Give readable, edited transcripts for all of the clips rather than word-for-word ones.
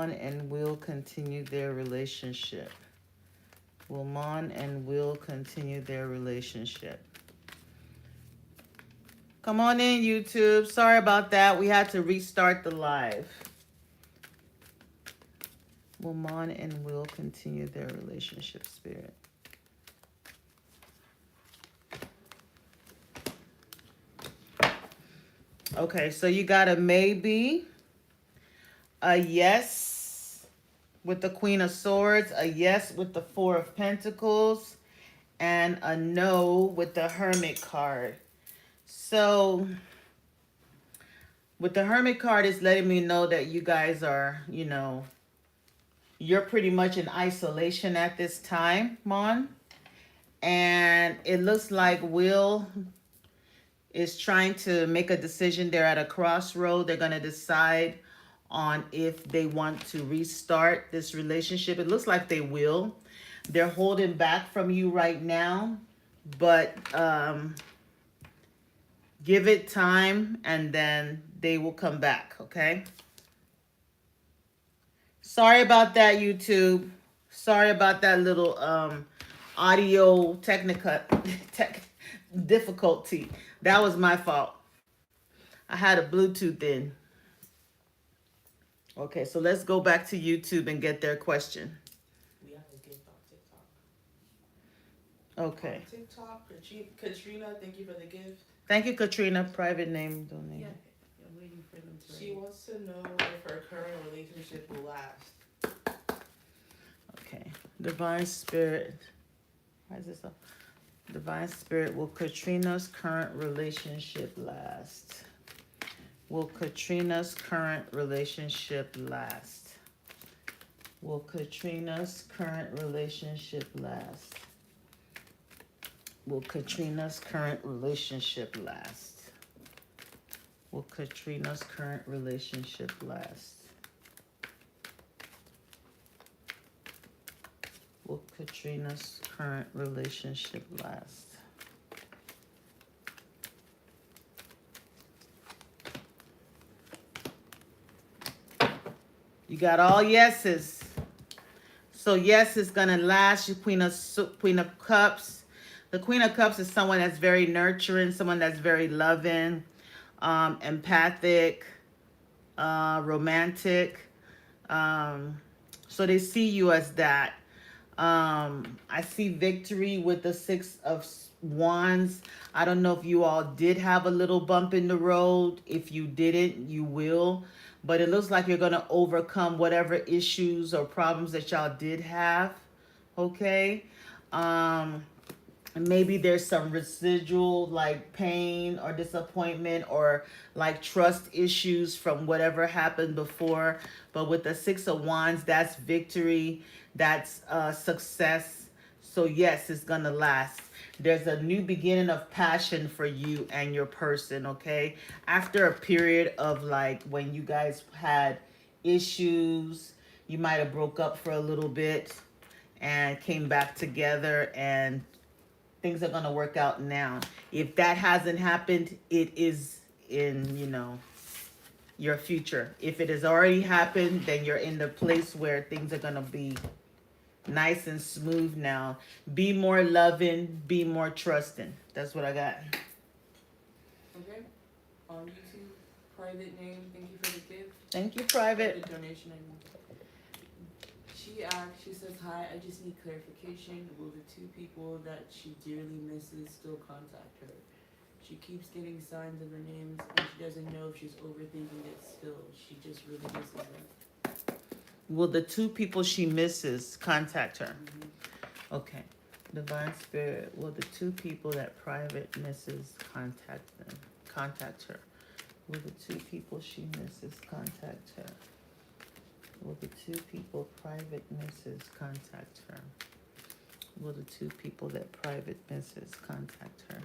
Mon and Will continue their relationship? Will Mon and Will continue their relationship? Come on in, YouTube. Sorry about that. We had to restart the live. Will Mon and Will continue their relationship, Spirit? Okay, so you got a maybe, a yes with the Queen of Swords, a yes with the Four of Pentacles, and a no with the Hermit card. So with the Hermit card, it's letting me know that you guys are, you're pretty much in isolation at this time, Mon. And it looks like Will is trying to make a decision. They're at a crossroad. They're going to decide on if they want to restart this relationship. It looks like they will. They're holding back from you right now, but give it time and then they will come back, okay? Sorry about that, YouTube. Sorry about that little audio difficulty. That was my fault. I had a Bluetooth in. Okay, so let's go back to YouTube and get their question. We have a gift on TikTok. Okay. On TikTok, Katrina, thank you for the gift. Thank you, Katrina. Private name donation. Yeah, I'm waiting for them to. She wants to know if her current relationship will last. Okay. Divine Spirit. Why is this up? Divine Spirit, will Katrina's current relationship last? Will Katrina's current relationship last? Will Katrina's current relationship last? Will Katrina's current relationship last? Will Katrina's current relationship last? Will Katrina's current relationship last? You got all yeses. So yes, it's gonna last. Your Queen of Cups. The Queen of Cups is someone that's very nurturing, someone that's very loving, empathic, romantic. So they see you as that. I see victory with the Six of Wands. I don't know if you all did have a little bump in the road. If you didn't, you will. But it looks like you're going to overcome whatever issues or problems that y'all did have. Okay? Maybe there's some residual like pain or disappointment or like trust issues from whatever happened before. But with the Six of Wands, that's victory. That's success. So yes, it's gonna last. There's a new beginning of passion for you and your person, okay? After a period of like when you guys had issues, you might have broke up for a little bit and came back together, and things are gonna work out now. If that hasn't happened, it is in, your future. If it has already happened, then you're in the place where things are gonna be nice and smooth now. Be more loving, be more trusting. That's what I got. Okay. On YouTube, private name, thank you for the gift. Thank you, private. The donation, I mean. She says, hi, I just need clarification. Will the two people that she dearly misses still contact her? She keeps getting signs of her names, and she doesn't know if she's overthinking it still. She just really misses them. Will the two people she misses contact her? Mm-hmm. Okay. Divine Spirit, will the two people that private misses contact her? Will the two people she misses contact her? Will the two people private misses contact her? Will the two people that private misses contact her?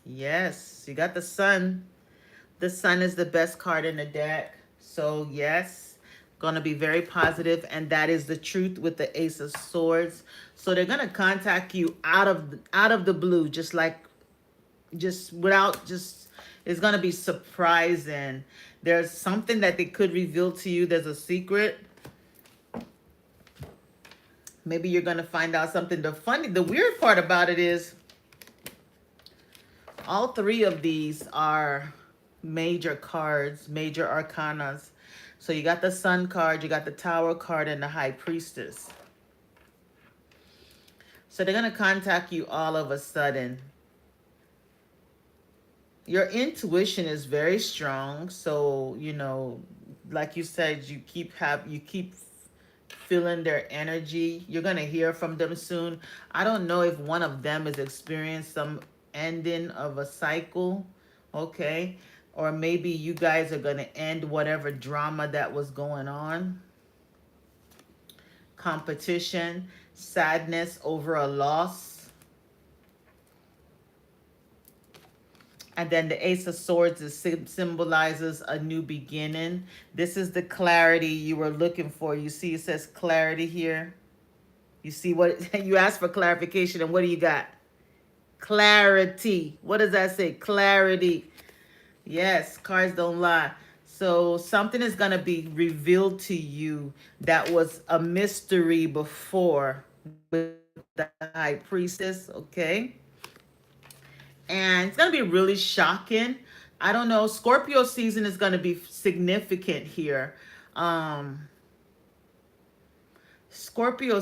Yes, you got the Sun. The Sun is the best card in the deck. So yes, Gonna be very positive, and that is the truth with the Ace of Swords. So they're gonna contact you out of the blue, just like just without just it's gonna be surprising. There's something that they could reveal to you. There's a secret. Maybe you're gonna find out something. The weird part about it is all three of these are major cards, major arcanas. So you got the Sun card, you got the Tower card, and the High Priestess. So they're gonna contact you all of a sudden. Your intuition is very strong. So, you know, like you said, you keep feeling their energy. You're gonna hear from them soon. I don't know if one of them is experiencing some ending of a cycle, okay? Or maybe you guys are gonna end whatever drama that was going on. Competition, sadness over a loss. And then the Ace of Swords symbolizes a new beginning. This is the clarity you were looking for. You see it says clarity here. You see what you asked for clarification, and what do you got? Clarity. What does that say? Clarity. Yes, cards don't lie. So something is going to be revealed to you that was a mystery before with the High Priestess, okay? And it's going to be really shocking. I don't know. Scorpio season is going to be significant here. Scorpio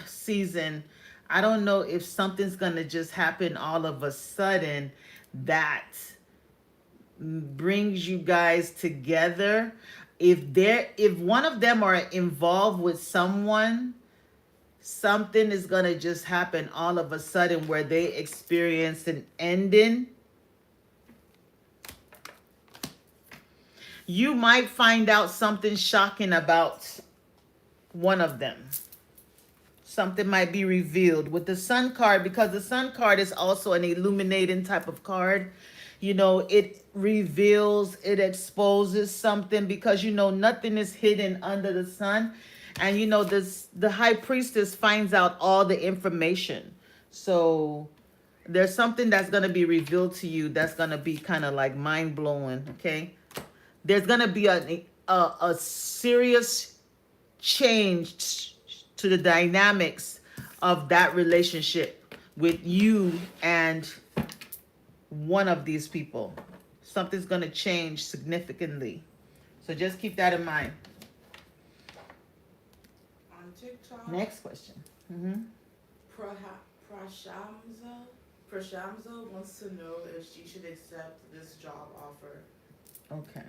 season, I don't know if something's going to just happen all of a sudden that brings you guys together. If one of them are involved with someone, something is going to just happen all of a sudden where they experience an ending. You might find out something shocking about one of them. Something might be revealed with the Sun card, because the Sun card is also an illuminating type of card. You know, it reveals, it exposes something, because, you know, nothing is hidden under the sun. And, you know, the High Priestess finds out all the information. So there's something that's going to be revealed to you that's going to be kind of like mind-blowing, okay? There's going to be a serious change to the dynamics of that relationship with you and one of these people. Something's going to change significantly. So just keep that in mind. On TikTok. Next question. Prashamza wants to know if she should accept this job offer. Okay.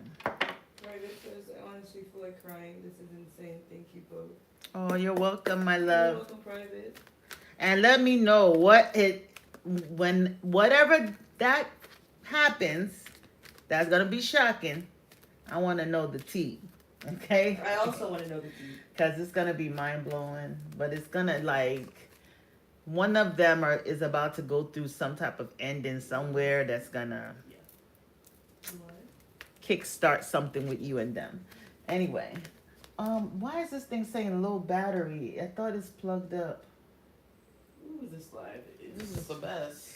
Private says, I honestly feel like crying. This is insane. Thank you both. Oh, you're welcome, my love. You're welcome, Private. And let me know whatever that happens, that's gonna be shocking. I want to know the tea, okay? I also want to know the tea. Because it's gonna be mind blowing, but it's gonna like one of them is about to go through some type of ending somewhere that's gonna kickstart something with you and them. Anyway, why is this thing saying low battery? I thought it's plugged up. Ooh, this live. This is the best.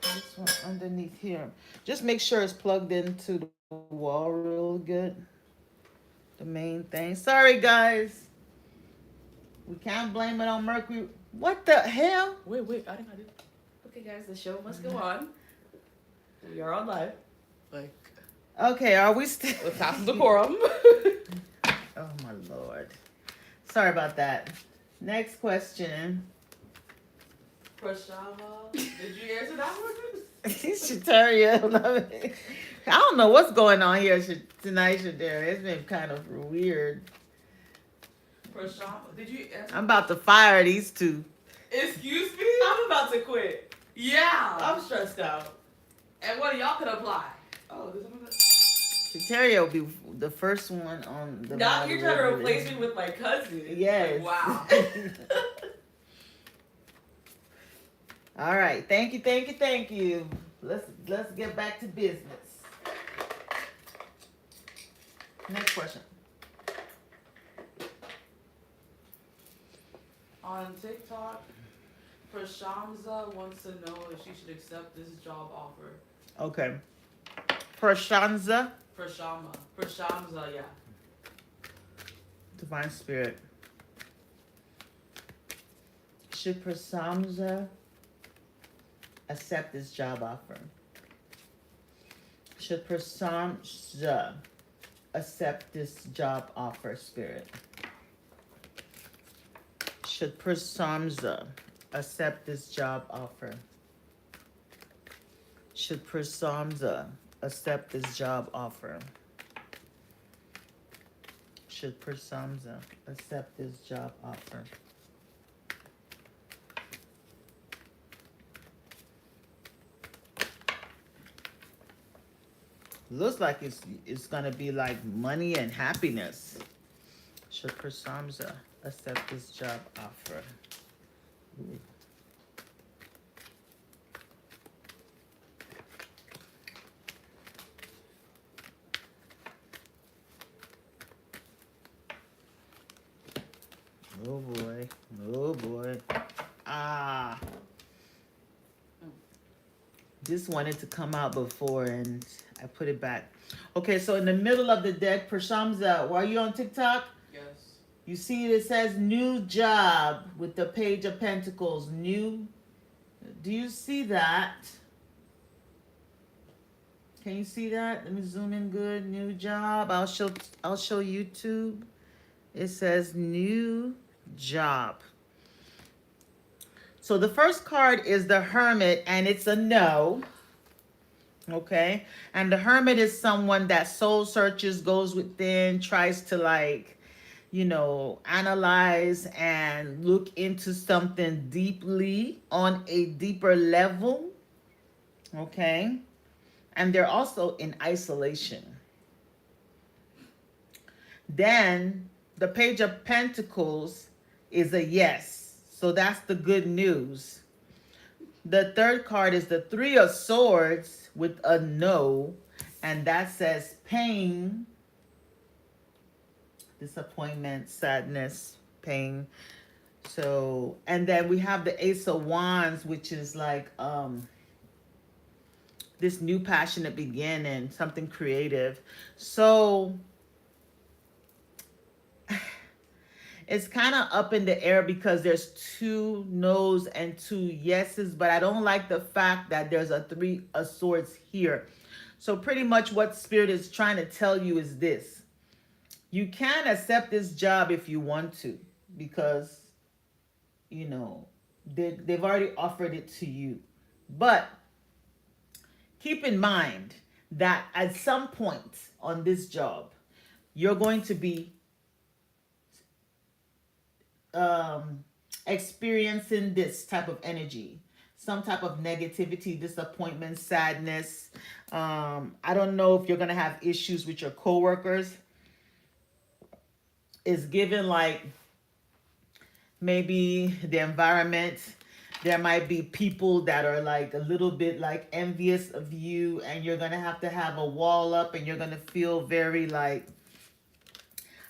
This one underneath here. Just make sure it's plugged into the wall real good. The main thing. Sorry, guys. We can't blame it on Mercury. What the hell? Wait, I think I did. Okay, guys, the show must go on. We are on live. Like, okay, are we still? with half decorum. Oh my Lord. Sorry about that. Next question. Prashava, did you answer that one? Shataria. I don't know what's going on here tonight, Shataria. It's been kind of weird. Prashava, did you answer? I'm about to fire these two. Excuse me? I'm about to quit. Yeah, I'm stressed out. And one of y'all could apply. Oh, there's someone that... Shataria will be the first one on the. Now you're trying to replace me with my cousin. Yes. Like, wow. All right. Thank you. Let's get back to business. Next question. On TikTok, Prashamza wants to know if she should accept this job offer. Okay. Prashanza, Prashamza, yeah. Divine Spirit. Should Prasamza accept this job offer? Should Prasamza accept this job offer, Spirit? Should Prasamza accept this job offer? Should Prasamza accept this job offer? Should Prasamza accept this job offer? Looks like it's gonna be like money and happiness. Should Prasamza accept this job offer? Ooh. Oh boy. Oh boy. Ah. This wanted to come out before and I put it back. Okay, so in the middle of the deck, Prashamza, were you on TikTok? Yes. You see it says new job with the Page of Pentacles. New. Do you see that? Can you see that? Let me zoom in good. New job. I'll show YouTube. It says new job. So the first card is the Hermit, and it's a no. Okay? And the Hermit is someone that soul searches, goes within, tries to like, you know, analyze and look into something deeply on a deeper level. Okay? And they're also in isolation. Then the Page of Pentacles is a yes. So that's the good news. The third card is the Three of Swords with a no. And that says pain, disappointment, sadness, pain. So, and then we have the Ace of Wands, which is like this new passionate beginning, something creative. So it's kind of up in the air because there's two no's and two yeses, but I don't like the fact that there's a Three of Swords here. So pretty much what Spirit is trying to tell you is this. You can accept this job if you want to, because, you know, they've already offered it to you. But keep in mind that at some point on this job, you're going to be experiencing this type of energy, some type of negativity, disappointment, sadness. I don't know if you're gonna have issues with your coworkers. It's given like maybe the environment. There might be people that are like a little bit like envious of you, and you're gonna have a wall up, and you're gonna feel very like,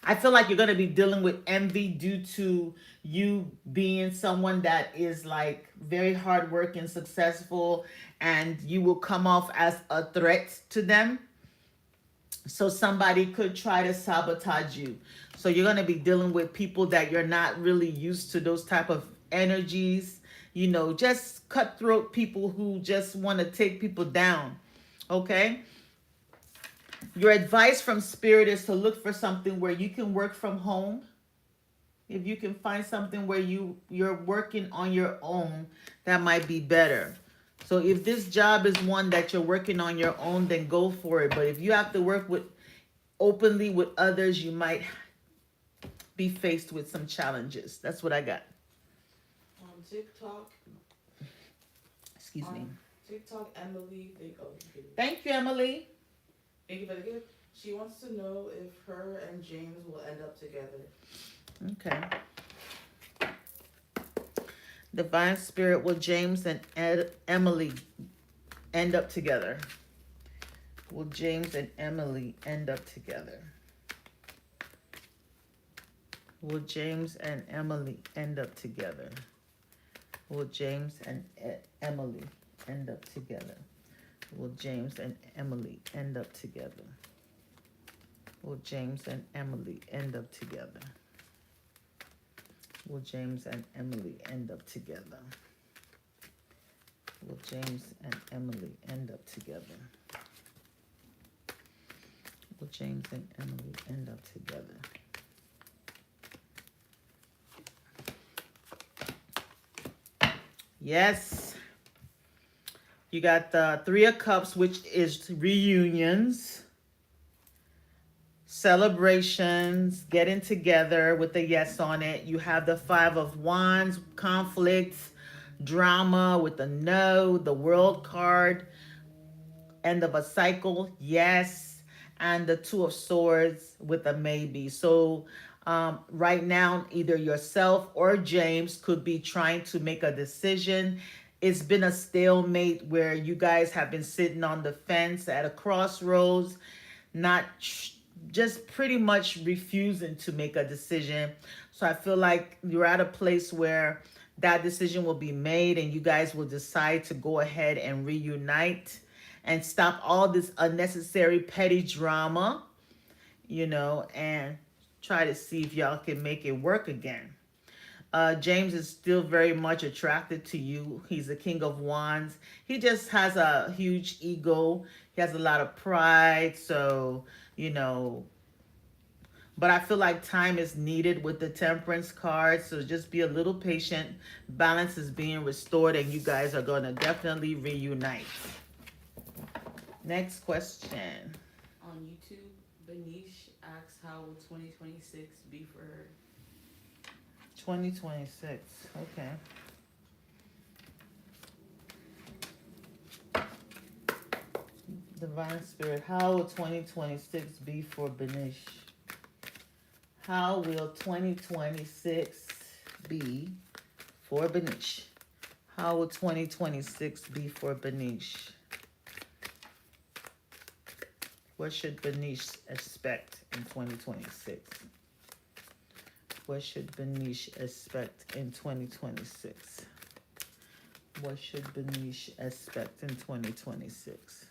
I feel like you're going to be dealing with envy due to you being someone that is like very hardworking, successful, and you will come off as a threat to them. So somebody could try to sabotage you. So you're going to be dealing with people that you're not really used to, those type of energies, you know, just cutthroat people who just want to take people down. Okay? Your advice from Spirit is to look for something where you can work from home. If you can find something where you're working on your own, that might be better. So if this job is one that you're working on your own, then go for it. But if you have to work with openly with others, you might be faced with some challenges. That's what I got. On TikTok. Excuse me. TikTok, Emily. Thank you, Emily. Thank you for the gift. She wants to know if her and James will end up together. Okay. Divine Spirit, will James and Emily end up together? Will James and Emily end up together? Will James and Emily end up together? Will James and Emily end up together? Will James and Emily end up together? Will James and Emily end up together? Will James and Emily end up together? Will James and Emily end up together? Will James and Emily end up together? Yes. You got the Three of Cups, which is reunions, celebrations, getting together with a yes on it. You have the Five of Wands, conflicts, drama with the no, the World card, end of a cycle, yes, and the Two of Swords with a maybe. So right now, either yourself or James could be trying to make a decision. It's been a stalemate where you guys have been sitting on the fence at a crossroads, not just pretty much refusing to make a decision. So I feel like you're at a place where that decision will be made and you guys will decide to go ahead and reunite and stop all this unnecessary petty drama, and try to see if y'all can make it work again. James is still very much attracted to you. He's the King of Wands. He just has a huge ego. He has a lot of pride. So, but I feel like time is needed with the Temperance card. So just be a little patient. Balance is being restored and you guys are going to definitely reunite. Next question. On YouTube, Benish asks, how will 2026 be for her? 2026. Okay. Divine Spirit, how will 2026 be for Benish? How will 2026 be for Benish? How will 2026 be for Benish? What should Benish expect in 2026? What should Benish expect in 2026? What should Benish expect in 2026?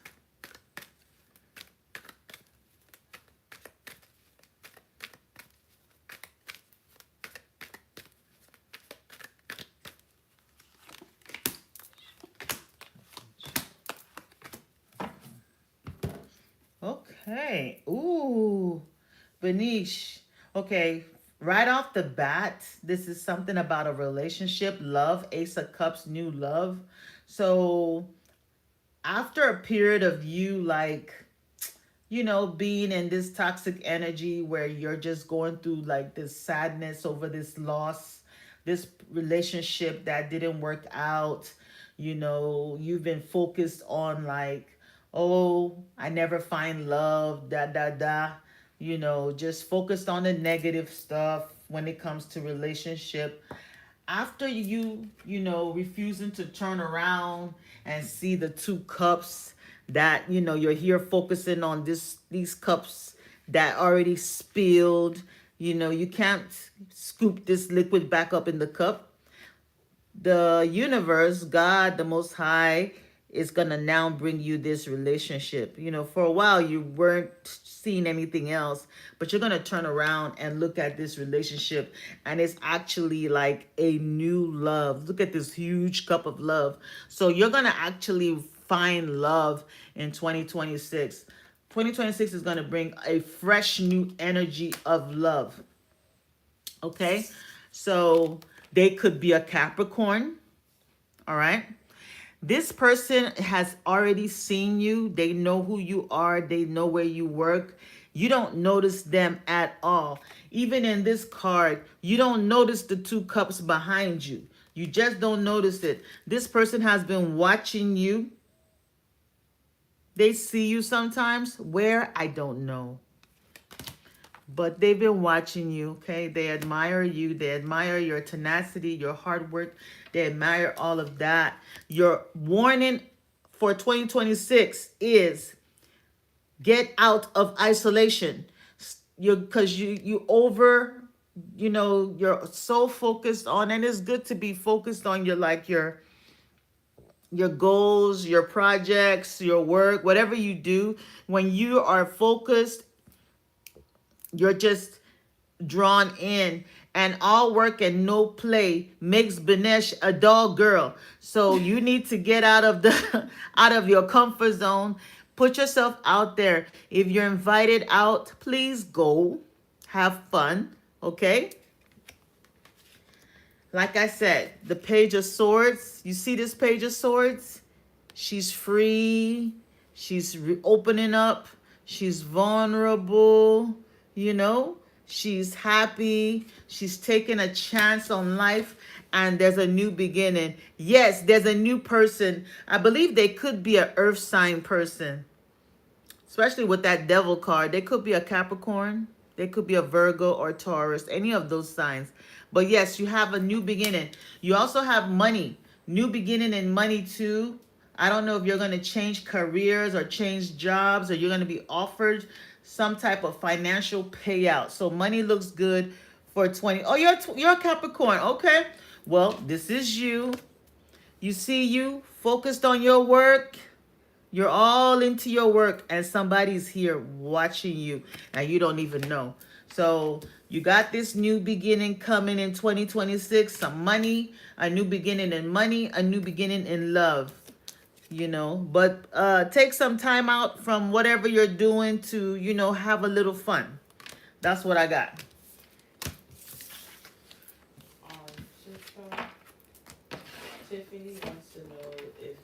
Okay. Ooh, Benish. Okay. Right off the bat, this is something about a relationship, love, Ace of Cups, new love. So after a period of you being in this toxic energy where you're just going through like this sadness over this loss, this relationship that didn't work out, you've been focused on like, oh, I never find love, just focused on the negative stuff when it comes to relationship. After refusing to turn around and see the two cups that, you're here focusing on these cups that already spilled, you can't scoop this liquid back up in the cup. The universe, God, the Most High, is going to now bring you this relationship. For a while you weren't seeing anything else, but you're going to turn around and look at this relationship and it's actually like a new love. Look at this huge cup of love. So you're going to actually find love in 2026. 2026 is going to bring a fresh new energy of love. Okay? So they could be a Capricorn. All right? This person has already seen you. They know who you are. They know where you work. You don't notice them at all. Even in this card, you don't notice the two cups behind you. You just don't notice it. This person has been watching you. They see you sometimes. Where? I don't know. But they've been watching you, okay? They admire you. They admire your tenacity, your hard work. They admire all of that. Your warning for 2026 is get out of isolation. Because you you're so focused on, and it's good to be focused on your goals, your projects, your work, whatever you do. When you are focused, you're just drawn in, and all work and no play makes Banesh a dull girl. So you need to get out of the out of your comfort zone. Put yourself out there. If you're invited out, please go. Have fun, okay? Like I said, the Page of Swords. You see this Page of Swords? She's free. She's opening up. She's vulnerable. You know, she's happy. She's taking a chance on life. And there's a new beginning. Yes, there's a new person. I believe they could be an earth sign person, especially with that devil card. They could be a Capricorn. They could be a Virgo or Taurus, any of those signs. But yes, you have a new beginning. You also have money, new beginning and money too. I don't know if you're going to change careers or change jobs, or you're going to be offered some type of financial payout. So money looks good for 20. Oh, you're a Capricorn. Okay. Well, this is you. You see you focused on your work. You're all into your work, and somebody's here watching you and you don't even know. So you got this new beginning coming in 2026, some money, a new beginning in money, a new beginning in love, but take some time out from whatever you're doing to, have a little fun. That's what I got. Just, Tiffany wants to know if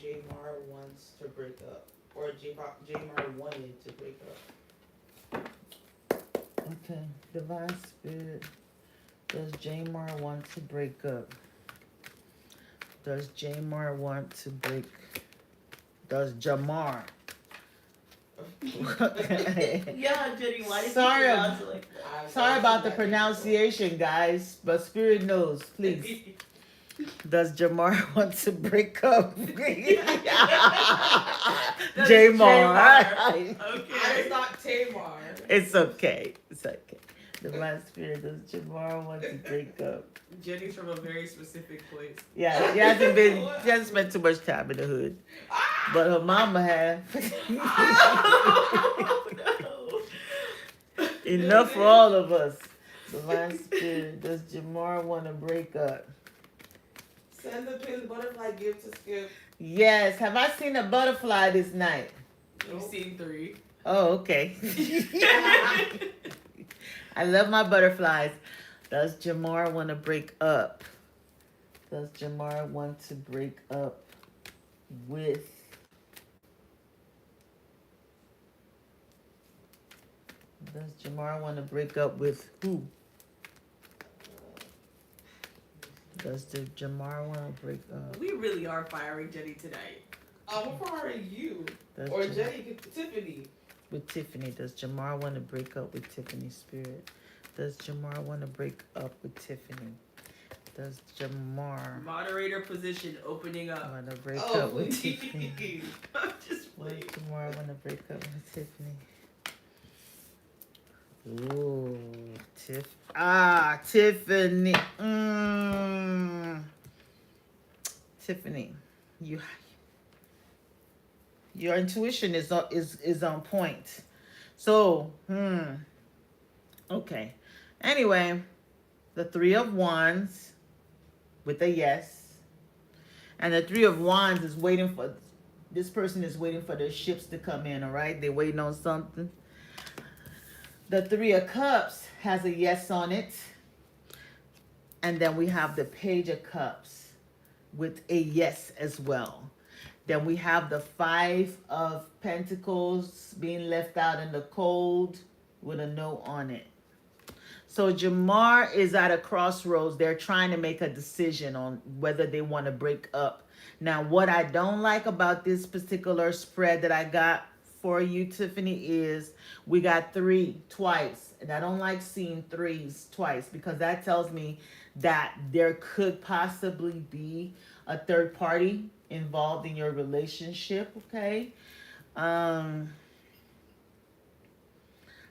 Jamar wants to break up, or Jamar wanted to break up. Okay, Divine Spirit. Does Jamar want to break up? Does Jamar want to break? Does Jamar? Yeah, Jenny, why did Sorry, you pronounce it like that? Sorry about the pronunciation, guys, but Spirit knows. Please. Does Jamar want to break up? Jamar. Okay. It's not Tamar. It's okay. It's okay. Divine Spirit, does Jamar want to break up? Jenny's from a very specific place. Yeah, she hasn't spent too much time in the hood. But her mama has. Oh, no. Enough for all of us. Divine Spirit, does Jamar want to break up? Send the pin butterfly gift to Skip. Yes. Have I seen a butterfly this night? You've seen 3. Oh, okay. I love my butterflies. Does Jamar want to break up? Does Jamar want to break up with... Does Jamar want to break up with who? Does Jamar want to break up? We really are firing Jenny tonight. I'm firing you. Does Or Jenny, Tiffany. With Tiffany. Does Jamar want to break up with Tiffany Spirit? Does Jamar want to break up with Tiffany? Does Jamar Moderator position opening up. want to break up with please. Tiffany? I'm just Does playing. Jamar want to break up with Tiffany? Ooh, Tiffany. Tiffany, your intuition is on point. So, okay. Anyway, the 3 of Wands with a yes, and the 3 of Wands is waiting for this person is waiting for their ships to come in. All right, they're waiting on something. The 3 of Cups has a yes on it. And then we have the Page of Cups with a yes as well. Then we have the 5 of Pentacles being left out in the cold with a no on it. So Jamar is at a crossroads. They're trying to make a decision on whether they want to break up. Now, what I don't like about this particular spread that I got for you, Tiffany, is we got 3 twice. And I don't like seeing 3s twice, because that tells me that there could possibly be a third party involved in your relationship, okay?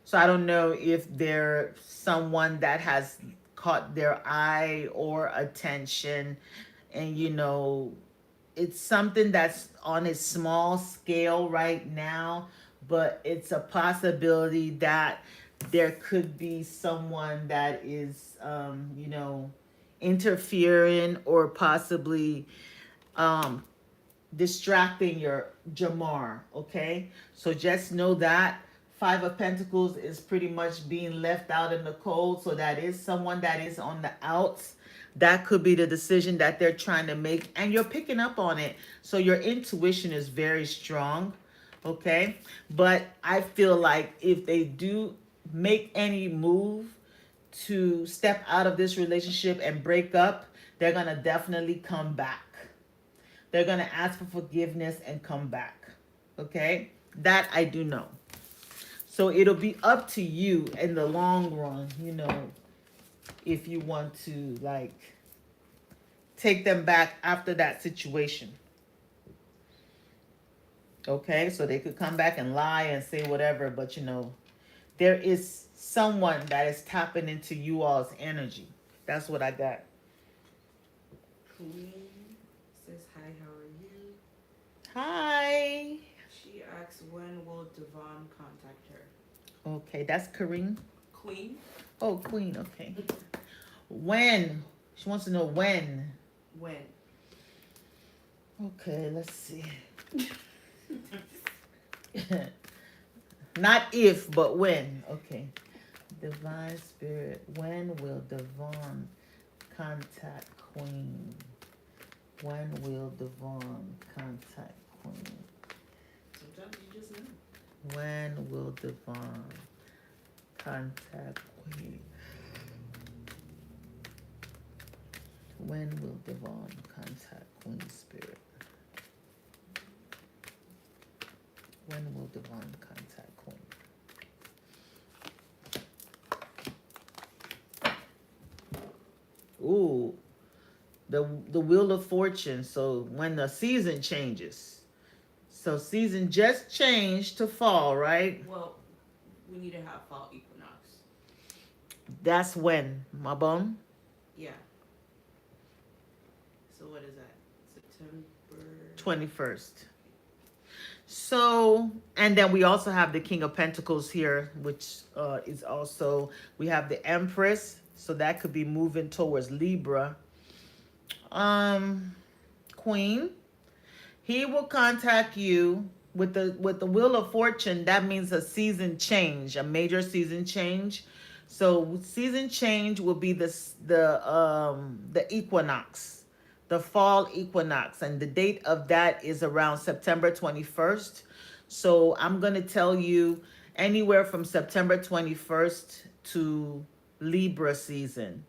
So I don't know if they're someone that has caught their eye or attention, and it's something that's on a small scale right now, but it's a possibility that there could be someone that is, interfering or possibly um, distracting your Jamar. Okay, so just know that Five of Pentacles is pretty much being left out in the cold. So that is someone that is on the outs. That could be the decision that they're trying to make, and you're picking up on it. So your intuition is very strong. Okay, but I feel like if they do make any move to step out of this relationship and break up, they're gonna definitely come back. They're going to ask for forgiveness and come back. Okay? That I do know. So it'll be up to you in the long run, if you want to, like, take them back after that situation. Okay? So they could come back and lie and say whatever, but, there is someone that is tapping into you all's energy. That's what I got. Queen says, hi, how are you? Hi. She asks, when will Devon contact her? Okay, that's Kareem. Queen? Oh, Queen, okay. When? She wants to know when. When? Okay, let's see. Not if, but when. Okay. Divine Spirit, when will Devon contact Queen? When will Devon contact Queen? Sometimes you just know. When will Devon contact Queen? When will Devon contact Queen Spirit? When will Devon contact Queen? Ooh, the Wheel of Fortune. So when the season changes. So season just changed to fall, right? Well, we need to have fall equinox. That's when, my bum. Yeah. So what is that? September 21st. So, and then we also have the King of Pentacles here, which is also, we have the Empress. So that could be moving towards Libra. Queen, he will contact you with the Wheel of Fortune. That means a season change, a major season change. So season change will be the equinox, the fall equinox, and the date of that is around September 21st. So I'm going to tell you anywhere from September 21st to Libra season.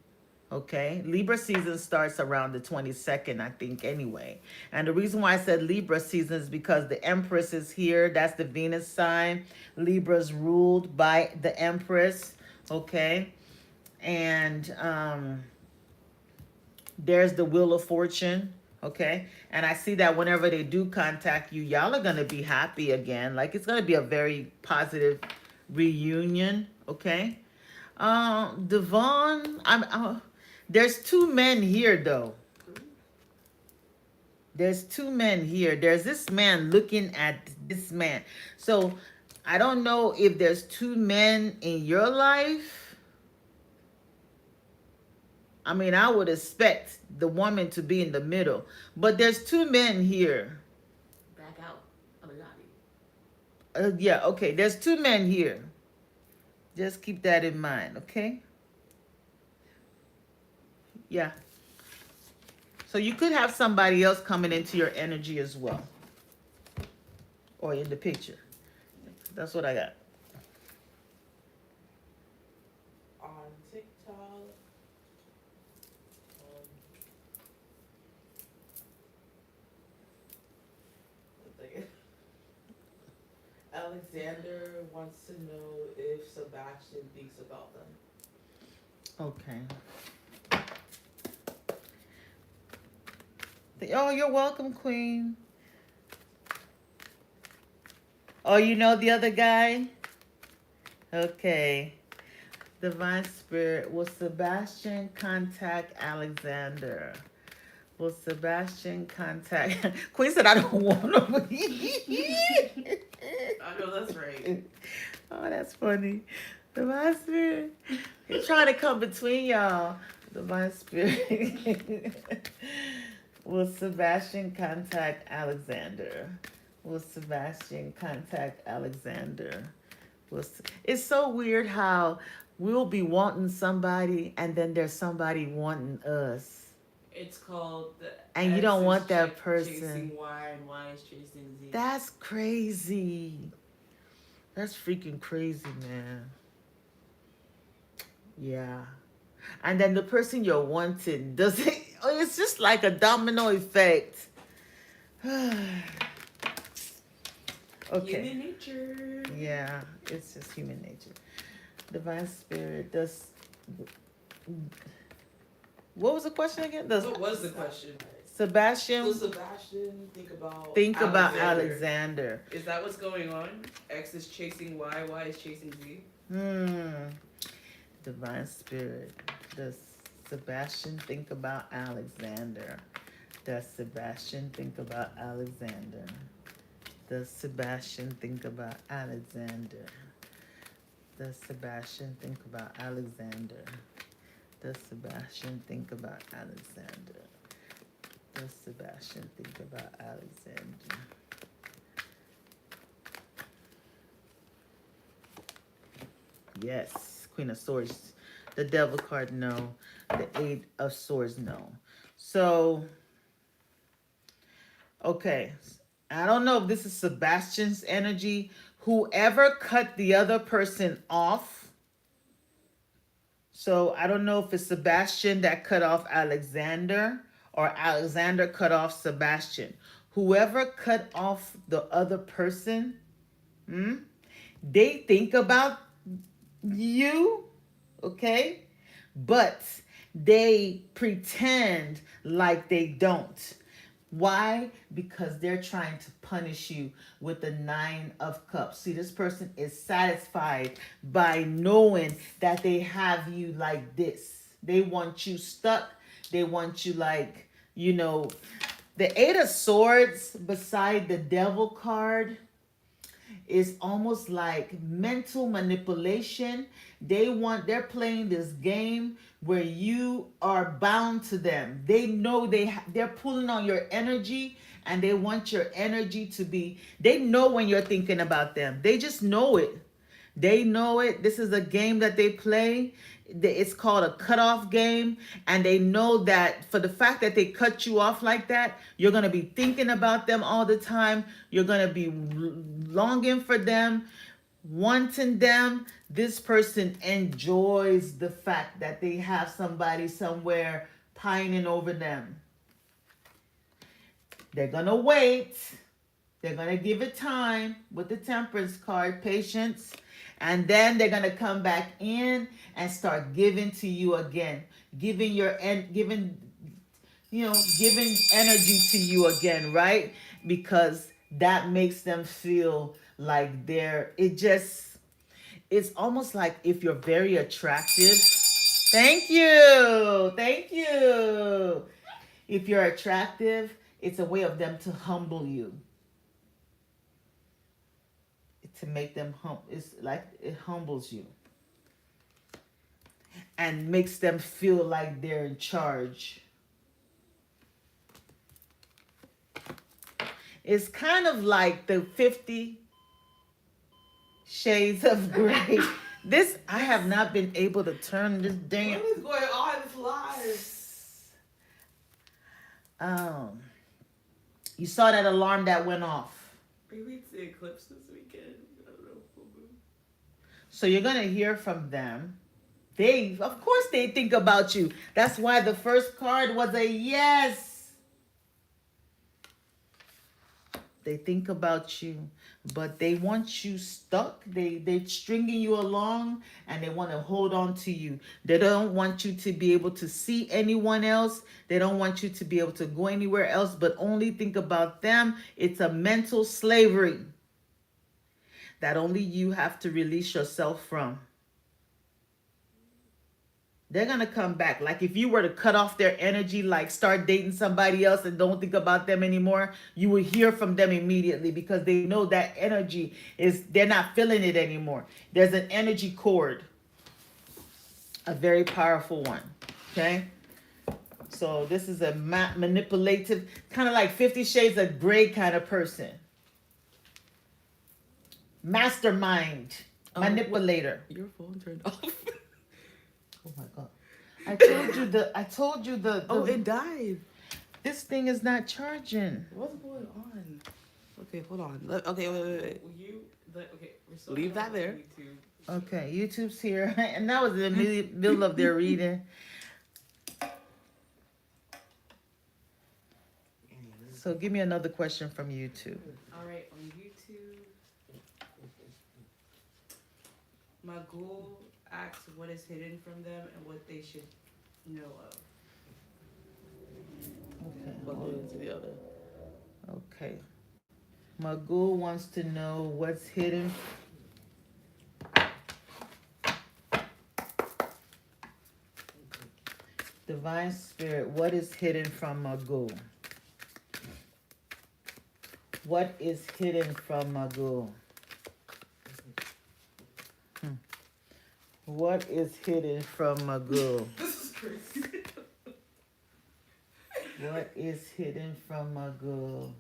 Okay, Libra season starts around the 22nd, I think, anyway. And the reason why I said Libra season is because the Empress is here. That's the Venus sign. Libra's ruled by the Empress. Okay, and there's the Wheel of Fortune. Okay, and I see that whenever they do contact you, y'all are gonna be happy again. Like, it's gonna be a very positive reunion. Okay, Devon, there's two men here though. There's two men here. There's this man looking at this man. So I don't know if there's two men in your life. I mean, I would expect the woman to be in the middle. But there's two men here. back out of the lobby. Yeah, okay. There's two men here. Just keep that in mind, okay? Yeah. So you could have somebody else coming into your energy as well. Or in the picture. That's what I got. On TikTok. Alexander wants to know if Sebastian thinks about them. Okay. Oh, you're welcome, Queen. Oh, you know the other guy? Okay. Divine Spirit, will Sebastian contact Alexander? Will Sebastian contact? Queen said, I don't want him. I know that's right. Oh, that's funny. Divine Spirit. He's trying to come between y'all. Divine Spirit. Will Sebastian contact Alexander? Will Sebastian contact Alexander? It's so weird how we'll be wanting somebody and then there's somebody wanting us. It's called the And you X don't is want that chasing person. Y and Y is chasing Z. That's crazy. That's freaking crazy, man. Yeah. And then the person you're wanting doesn't, it's just like a domino effect. Okay. Human nature. Yeah, it's just human nature. Divine Spirit does. What was the question again? Does What was the question? Sebastian So Sebastian, think about Alexander? Is that what's going on? X is chasing Y, Y is chasing Z. Divine Spirit, does Sebastian think about Alexander? Does Sebastian think about Alexander? Does Sebastian think about Alexander? Does Sebastian think about Alexander? Does Sebastian think about Alexander? Does Sebastian think about Alexander? Yes, Queen of Swords. The Devil card, no. The Eight of Swords, no. So, okay. I don't know if this is Sebastian's energy. Whoever cut the other person off. So I don't know if it's Sebastian that cut off Alexander or Alexander cut off Sebastian. Whoever cut off the other person, they think about you, okay? But they pretend like they don't. Why? Because they're trying to punish you with the Nine of Cups. See, this person is satisfied by knowing that they have you like this. They want you stuck. They want you like, the Eight of Swords beside the Devil card is almost like mental manipulation. They're playing this game where you are bound to them. They know they're pulling on your energy and they want your energy to be, they know when you're thinking about them. They just know it. They know it. This is a game that they play. It's called a cutoff game. And they know that for the fact that they cut you off like that, you're going to be thinking about them all the time. You're going to be longing for them, wanting them. This person enjoys the fact that they have somebody somewhere pining over them. They're going to wait. They're going to give it time with the Temperance card, patience. And then they're going to come back in and start giving to you again. Giving energy to you again, right? Because that makes them feel like it's almost like if you're very attractive. Thank you. Thank you. If you're attractive, it's a way of them to humble you. To make them it's like it humbles you and makes them feel like they're in charge. It's kind of like the 50 Shades of Grey. This, I have not been able to turn this damn. What is going on? It's live. You saw that alarm that went off. Maybe it's the eclipse this weekend. I don't know. So you're gonna hear from them. Of course they think about you. That's why the first card was a yes. They think about you, but they want you stuck. They're stringing you along and they want to hold on to you. They don't want you to be able to see anyone else. They don't want you to be able to go anywhere else, but only think about them. It's a mental slavery. that only you have to release yourself from. They're gonna come back. Like if you were to cut off their energy, like start dating somebody else and don't think about them anymore, you will hear from them immediately because they know that energy is, they're not feeling it anymore. There's an energy cord, a very powerful one. Okay. So this is a manipulative, kind of like 50 Shades of Grey kind of person. Mastermind, manipulator. Your phone turned off. Oh my God. I told you the Oh, it died. This thing is not charging. What's going on? Okay, hold on. Okay, wait. Okay, we're still leave that there. YouTube. Okay, YouTube's here. And that was in the middle of their reading. So give me another question from YouTube. All right, on YouTube, Magul asks what is hidden from them and what they should know of. Okay. One into the other. Okay. Magul wants to know what's hidden. Divine Spirit, what is hidden from Magul? What is hidden from Magul? What is hidden from Magul? This is crazy. What is hidden from Magul?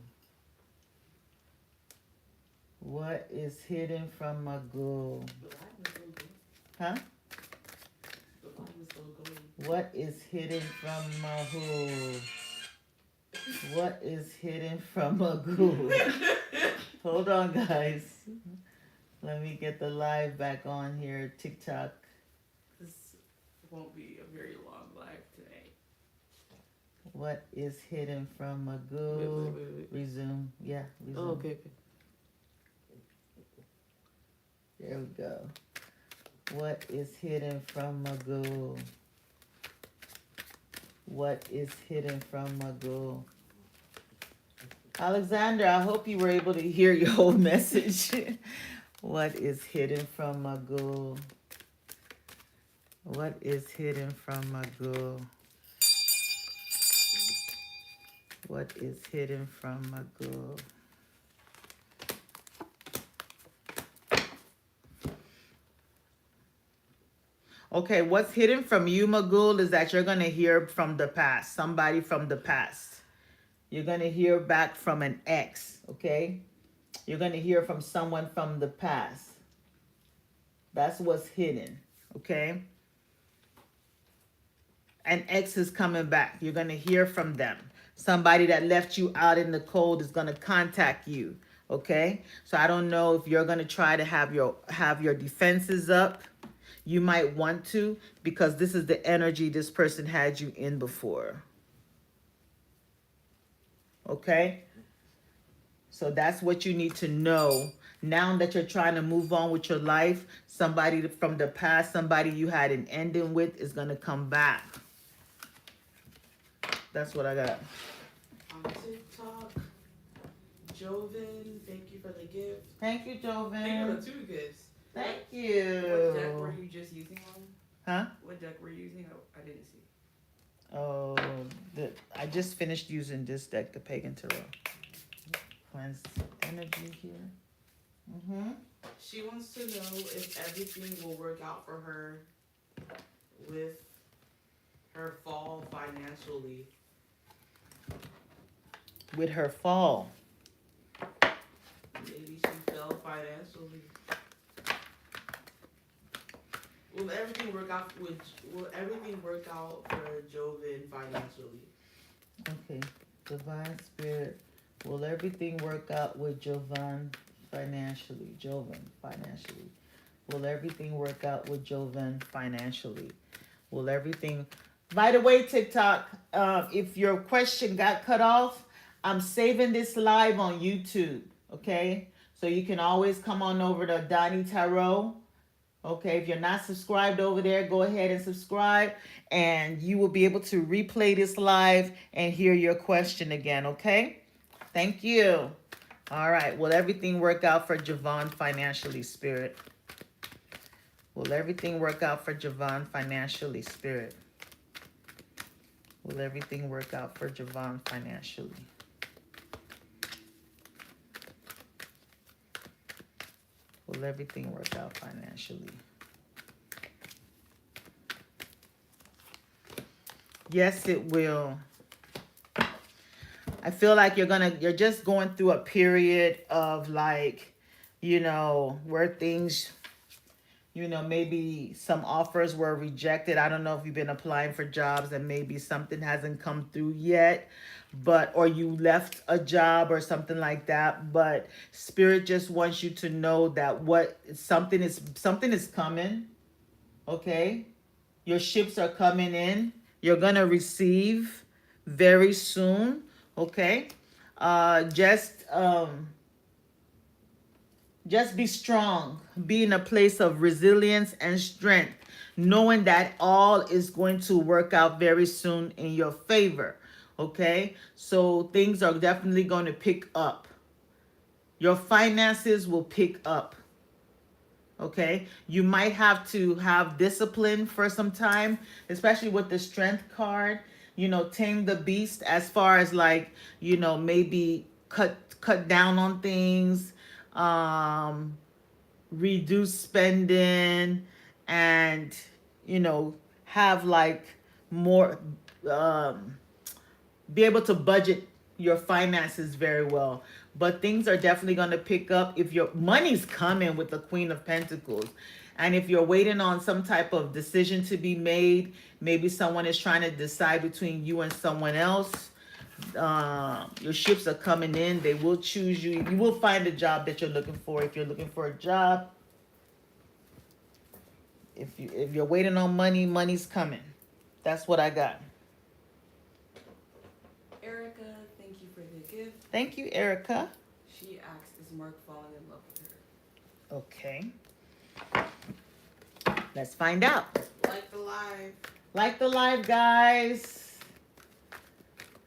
What is hidden from Magul? Huh? What is hidden from Magul? What is hidden from Magul? Hold on, guys. Let me get the live back on here. TikTok. This won't be a very long live today. What is hidden from Magul? Wait. Resume. Yeah, resume. Oh, okay. There we go. What is hidden from Magul? What is hidden from Magul? Alexander, I hope you were able to hear your whole message. What is hidden from Magul? What is hidden from Magul? What is hidden from Magul? Okay, what's hidden from you, Magul, is that you're going to hear from the past, somebody from the past. You're going to hear back from an ex, okay? You're going to hear from someone from the past. That's what's hidden, okay? An ex is coming back. You're going to hear from them. Somebody that left you out in the cold is going to contact you, okay? So I don't know if you're going to try to have your defenses up. You might want to, because this is the energy this person had you in before. Okay? So that's what you need to know. Now that you're trying to move on with your life, somebody from the past, somebody you had an ending with is going to come back. That's what I got. On TikTok, Joven, thank you for the gift. Thank you, Joven. Thank you for the 2 gifts. Thank What deck you. were you just using on? Huh? What deck were you using? I didn't see. Oh, I just finished using this deck, the Pagan Tarot. Cleanse energy here. She wants to know if everything will work out for her with her fall financially. With her fall. Maybe she fell financially. Will everything work out for Joven financially? Okay. Divine Spirit. Will everything work out with Joven financially? Joven financially. Will everything work out with Joven financially? Will everything... By the way, TikTok, if your question got cut off, I'm saving this live on YouTube, okay? So you can always come on over to Donnie Tarot. Okay, if you're not subscribed over there, go ahead and subscribe, and you will be able to replay this live and hear your question again, okay? Thank you. All right. Will everything work out for Javon financially, Spirit? Will everything work out for Javon financially, Spirit? Will everything work out for Javon financially? Will everything work out financially? Yes, it will. I feel like you're just going through a period of like, where things, maybe some offers were rejected. I don't know if you've been applying for jobs and maybe something hasn't come through yet, or you left a job or something like that. But Spirit just wants you to know that something is coming. Okay? Your ships are coming in. You're going to receive very soon. Okay? Just be strong. Be in a place of resilience and strength, knowing that all is going to work out very soon in your favor. Okay? So things are definitely going to pick up. Your finances will pick up. Okay? You might have to have discipline for some time, especially with the strength card. Tame the beast as far as like, maybe cut down on things, reduce spending, and have like more, be able to budget your finances very well. But things are definitely going to pick up if your money's coming with the Queen of Pentacles. And if you're waiting on some type of decision to be made, maybe someone is trying to decide between you and someone else, your ships are coming in. They will choose you. You will find a job that you're looking for. If you're looking for a job, if you're waiting on money, money's coming. That's what I got. Erica, thank you for the gift. Thank you, Erica. She asks, is Mark falling in love with her? Okay. Let's find out. Like the live. Like the live, guys.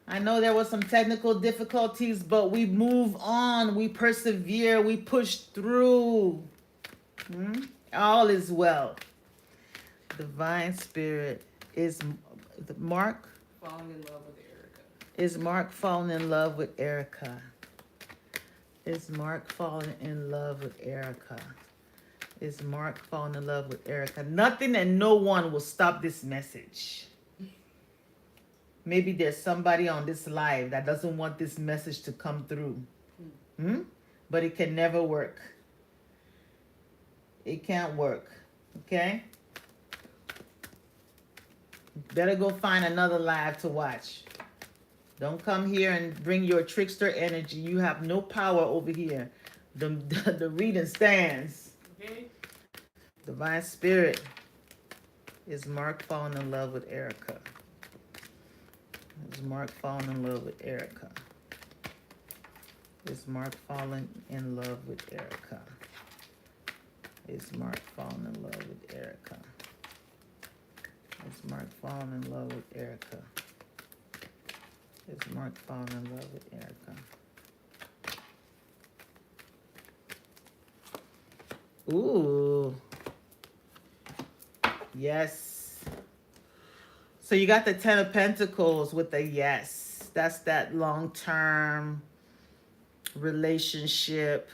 I know there was some technical difficulties, but we move on. We persevere. We push through. All is well. Divine Spirit. Is Mark falling in love with Erica? Is Mark falling in love with Erica? Is Mark falling in love with Erica? Is Mark falling in love with Erica? Nothing and no one will stop this message. Maybe there's somebody on this live that doesn't want this message to come through. But it can never work. It can't work. Okay? Better go find another live to watch. Don't come here and bring your trickster energy. You have no power over here. The reading stands. Okay. Divine Spirit. Is Mark falling in love with Erica? Is Mark falling in love with Erica? Is Mark falling in love with Erica? Is Mark falling in love with Erica? Is Mark falling in love with Erica? Is Mark falling in love with Erica? Ooh. Yes. So you got the Ten of Pentacles with the yes. That's that long-term relationship,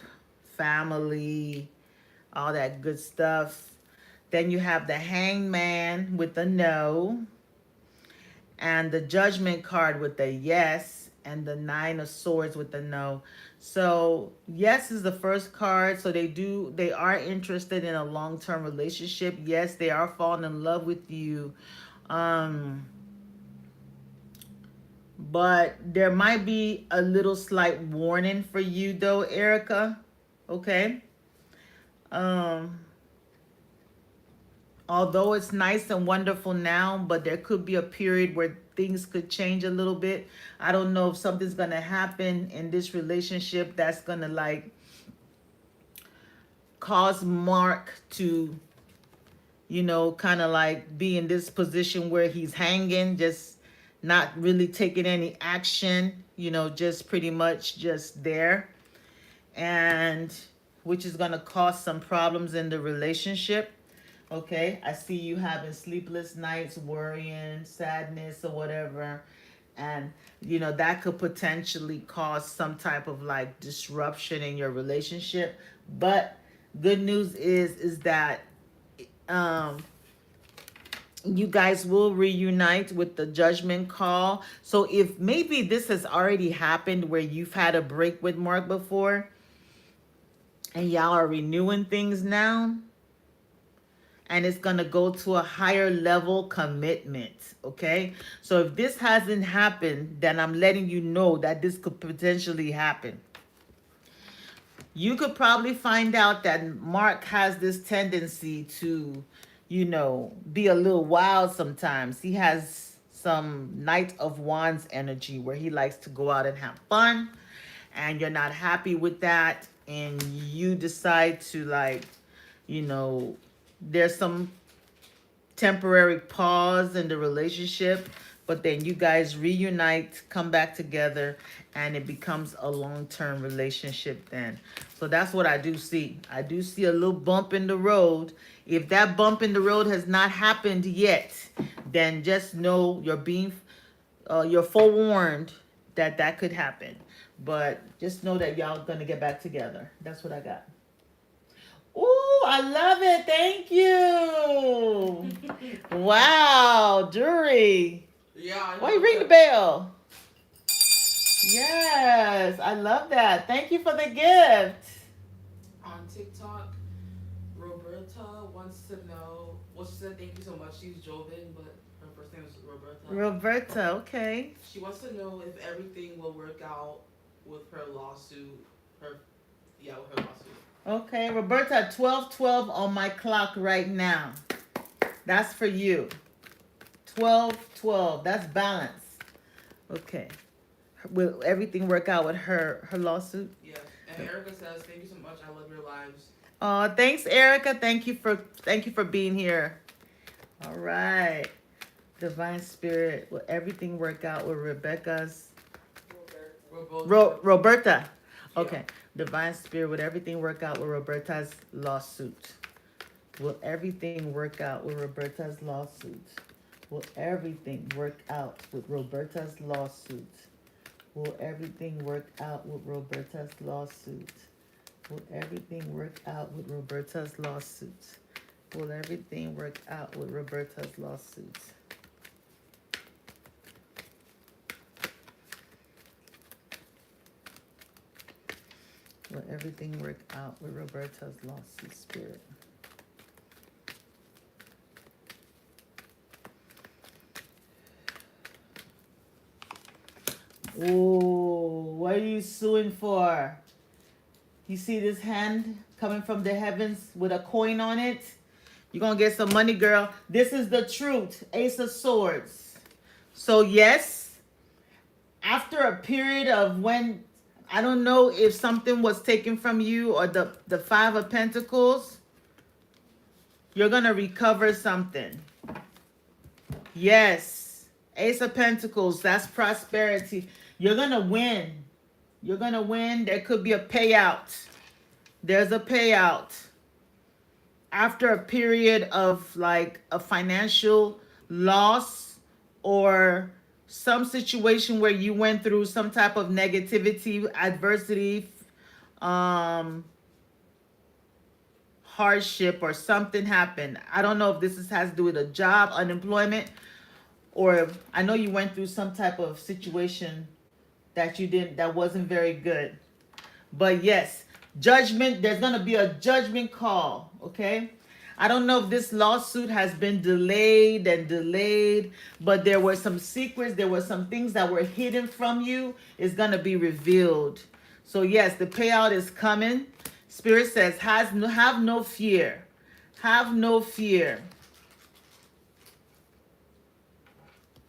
family, all that good stuff. Then you have the Hangman with the no, and the Judgment card with the yes, and the Nine of Swords with the no. So yes is the first card. So they are interested in a long-term relationship. Yes, they are falling in love with you. But there might be a little slight warning for you though, Erica. Okay. Although it's nice and wonderful now, but there could be a period where things could change a little bit. I don't know if something's going to happen in this relationship that's going to like cause Mark to, kind of like be in this position where he's hanging, just not really taking any action, just pretty much just there. and which is gonna cause some problems in the relationship. Okay, I see you having sleepless nights, worrying, sadness, or whatever, and that could potentially cause some type of like disruption in your relationship. But good news is that um you guys will reunite with the judgment call. So if maybe this has already happened where you've had a break with Mark before and y'all are renewing things now, and it's going to go to a higher level commitment. Okay, so if this hasn't happened, then I'm letting you know that this could potentially happen. You could probably find out that Mark has this tendency to, be a little wild sometimes. He has some Knight of Wands energy where he likes to go out and have fun, and you're not happy with that, and you decide to, like, there's some temporary pause in the relationship, but then you guys reunite, come back together, and it becomes a long-term relationship then. So that's what I do see. I do see a little bump in the road. If that bump in the road has not happened yet, then just know you're forewarned that that could happen. But just know that y'all gonna get back together. That's what I got. Ooh, I love it. Thank you. Wow, Jury. Yeah. Why you ring the bell? Yes, I love that. Thank you for the gift. On TikTok, Roberta wants to know. Well, she said thank you so much. She's Joven, but her first name is Roberta. Roberta, okay. She wants to know if everything will work out with her lawsuit. With her lawsuit. Okay, Roberta, 12:12 on my clock right now. That's for you. 12:12. That's balance. Okay. Will everything work out with her lawsuit? Yeah. And Erica says, "Thank you so much. I love your lives." Thanks, Erica. Thank you for being here. All right. Divine Spirit, will everything work out with Rebecca's? Roberta. Okay. Yeah. Divine Spirit, would everything work out with Roberta's lawsuit? Will everything work out with Roberta's lawsuit? Will everything work out with Roberta's lawsuit? Will everything work out with Roberta's lawsuit? Will everything work out with Roberta's lawsuit? Will everything work out with Roberta's lawsuit? Will everything work out with Roberta's lawsuit, Spirit? Oh, what are you suing for? You see this hand coming from the heavens with a coin on it? You're going to get some money, girl. This is the truth. Ace of Swords. So, yes, after a period of when, I don't know if something was taken from you or the Five of Pentacles, you're going to recover something. Yes. Ace of Pentacles, that's prosperity. You're going to win. You're going to win. There could be a payout. There's a payout. After a period of like a financial loss or some situation where you went through some type of negativity, adversity, hardship, or something happened. I don't know if this has to do with a job, unemployment, or I know you went through some type of situation that wasn't very good. But yes, judgment, there's going to be a judgment call, okay? I don't know if this lawsuit has been delayed, but there were some secrets, there were some things that were hidden from you. It's going to be revealed. So yes, the payout is coming. Spirit says, have no fear. Have no fear.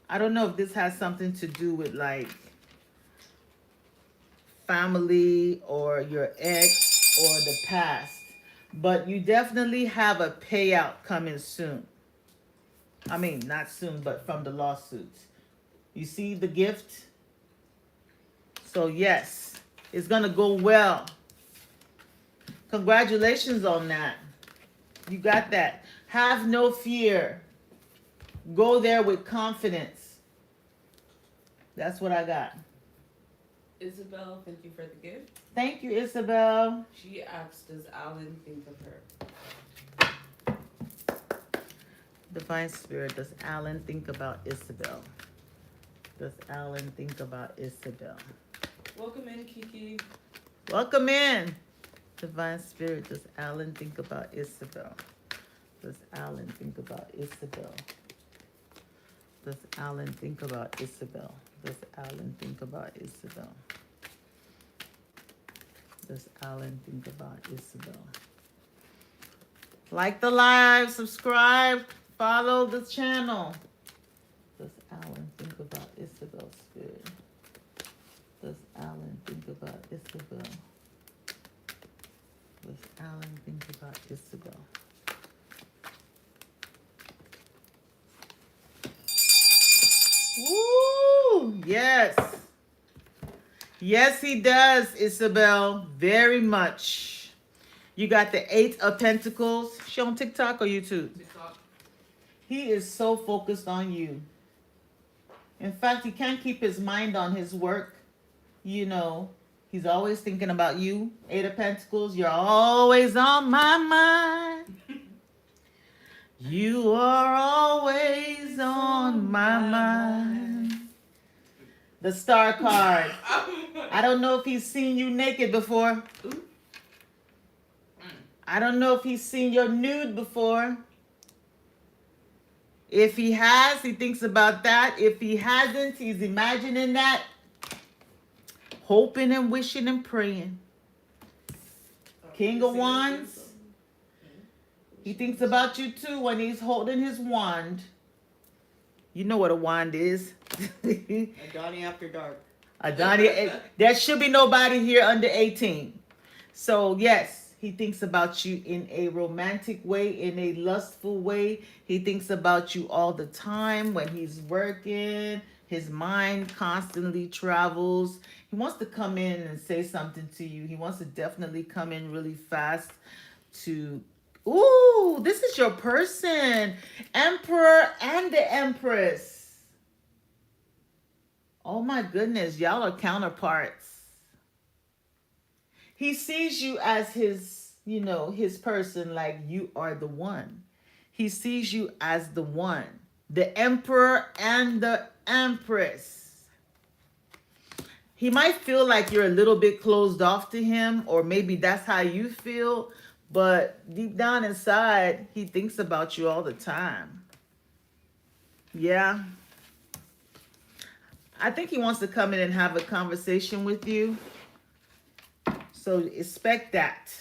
I don't know if this has something to do with like family or your ex or the past, but you definitely have a payout coming soon. I mean, not soon, but from the lawsuits. You see the gift? So yes, it's gonna go well. Congratulations on that. You got that. Have no fear. Go there with confidence. That's what I got. Isabel, thank you for the gift. Thank you, Isabel. She asks, does Alan think of her? Divine Spirit, does Alan think about Isabel? Does Alan think about Isabel? Welcome in, Kiki. Welcome in. Divine Spirit, does Alan think about Isabel? Does Alan think about Isabel? Does Alan think about Isabel? Does Alan think about Isabel? Does Alan think about Isabel? Like the live, subscribe, follow the channel. Does Alan think about Isabel's spirit? Does Alan think about Isabel? Does Alan think about Isabel? Woo! Yes. Yes, he does, Isabel. Very much. You got the 8 of Pentacles. She on TikTok or YouTube? TikTok. He is so focused on you. In fact, he can't keep his mind on his work. You know, he's always thinking about you. 8 of Pentacles, you're always on my mind. You are always on my mind. The Star card. I don't know if he's seen you naked before. I don't know if he's seen your nude before. If he has, he thinks about that. If he hasn't, he's imagining that. Hoping and wishing and praying. King of Wands. He thinks about you too when he's holding his wand. You know what a wand is. Adani After Dark. Adani, there should be nobody here under 18. So yes, he thinks about you in a romantic way, in a lustful way. He thinks about you all the time when he's working. His mind constantly travels. He wants to come in and say something to you. He wants to definitely come in really fast to... Ooh, this is your person. Emperor and the Empress. Oh my goodness, y'all are counterparts. He sees you as his, you know, his person, like you are the one. He sees you as the one. The Emperor and the Empress. He might feel like you're a little bit closed off to him, or maybe that's how you feel. But deep down inside, he thinks about you all the time. Yeah. I think he wants to come in and have a conversation with you. So expect that.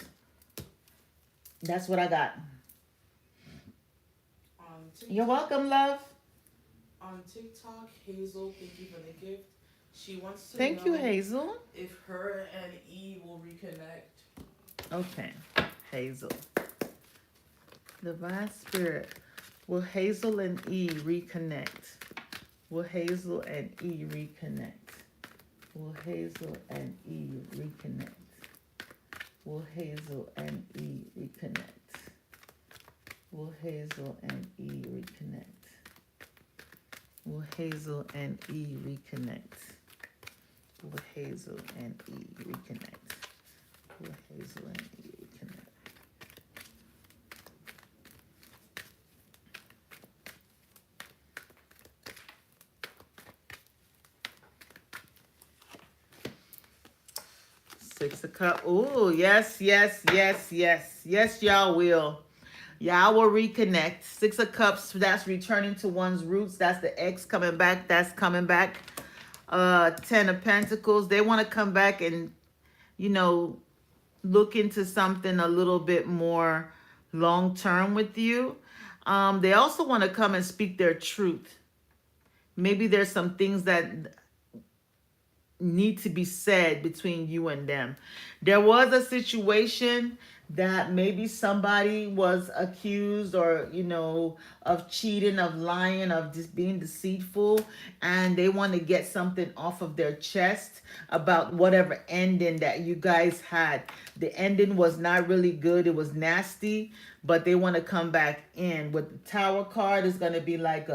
That's what I got. You're welcome, love. On TikTok, Hazel, thank you for the gift. She wants to Thank know you, Hazel. if her and E will reconnect. Okay, Hazel. Divine Spirit. Will Hazel and E reconnect? Will Hazel and E reconnect? Will Hazel and E reconnect? Will Hazel and E reconnect? Will Hazel and E reconnect? Will Hazel and E reconnect? Will Hazel and E reconnect? Will Hazel and E reconnect? Six of Cups. Oh, yes, yes, yes, yes. Yes, y'all will. Y'all will reconnect. Six of Cups, that's returning to one's roots. That's the ex coming back. That's coming back. 10 of Pentacles. They want to come back and, you know, look into something a little bit more long-term with you. They also want to come and speak their truth. Maybe there's some things that need to be said between you and them. There was a situation that maybe somebody was accused or, of cheating, of lying, of just being deceitful, and they want to get something off of their chest about whatever ending that you guys had. The ending was not really good, it was nasty, but they want to come back in. With the Tower card, is going to be like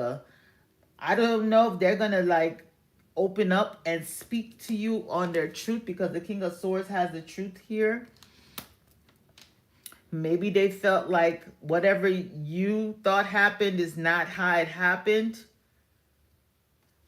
I don't know if they're going to like open up and speak to you on their truth, because the King of Swords has the truth here. Maybe they felt like whatever you thought happened is not how it happened.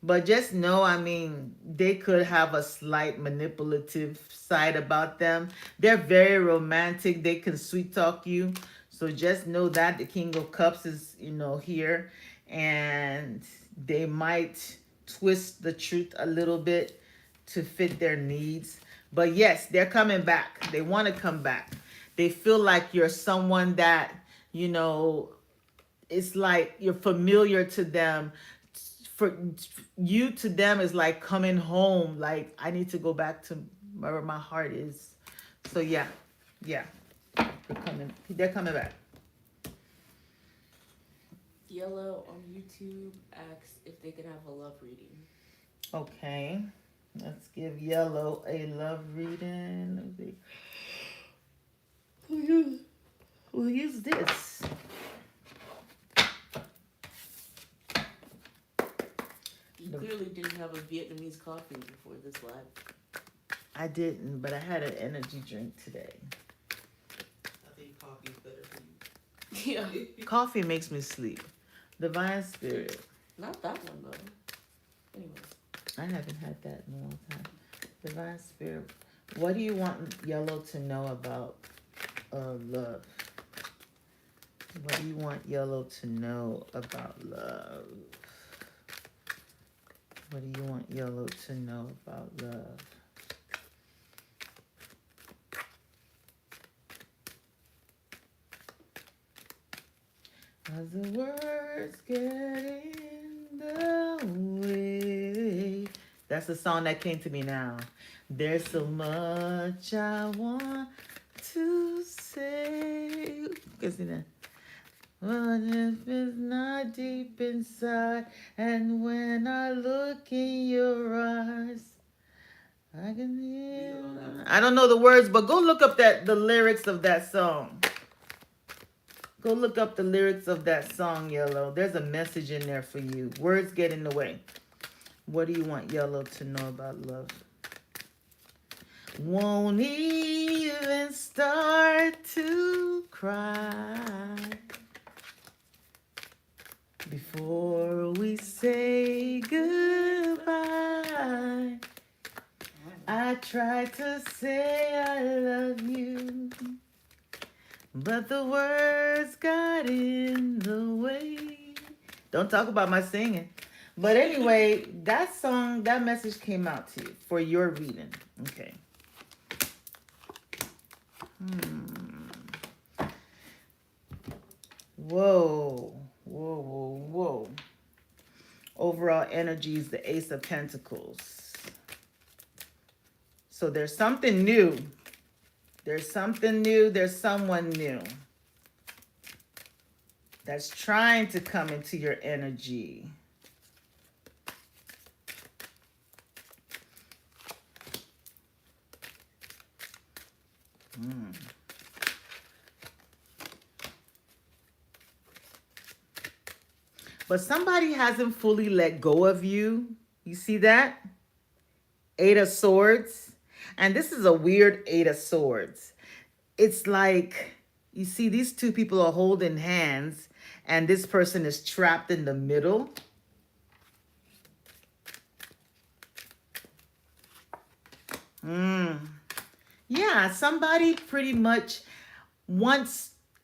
But just know, I mean, they could have a slight manipulative side about them. They're very romantic. They can sweet talk you. So just know that the King of Cups is, here. And they might twist the truth a little bit to fit their needs. But yes, they're coming back. They want to come back. They feel like you're someone that, it's like you're familiar to them. For you, to them is like coming home. Like, I need to go back to where my heart is. So yeah. They're coming back. Yellow on YouTube asks if they could have a love reading. Okay. Let's give Yellow a love reading. We'll use this. You clearly didn't have a Vietnamese coffee before this live. I didn't, but I had an energy drink today. I think coffee's better for you. Yeah. Coffee makes me sleep. Divine Spirit. Not that one though. Anyways. I haven't had that in a long time. Divine Spirit. What do you want Yellow to know about love? What do you want Yellow to know about love? What do you want Yellow to know about love? As the words get in the way. That's the song that came to me now. There's so much I want to say. You can sing that. But if it's not deep inside, and when I look in your eyes, I can hear. I don't know the words, but go look up the lyrics of that song. Go look up the lyrics of that song, Yellow. There's a message in there for you. Words get in the way. What do you want Yellow to know about love? Won't even start to cry before we say goodbye. I tried to say I love you, but the words got in the way. Don't talk about my singing. But anyway, that song, that message came out to you for your reading. Okay. Whoa. Overall energy is the Ace of Pentacles. So there's something new. There's something new. There's someone new that's trying to come into your energy. But somebody hasn't fully let go of you. You see that? Eight of Swords. And this is a weird Eight of Swords. It's like, you see, these two people are holding hands, and this person is trapped in the middle. Yeah, somebody pretty much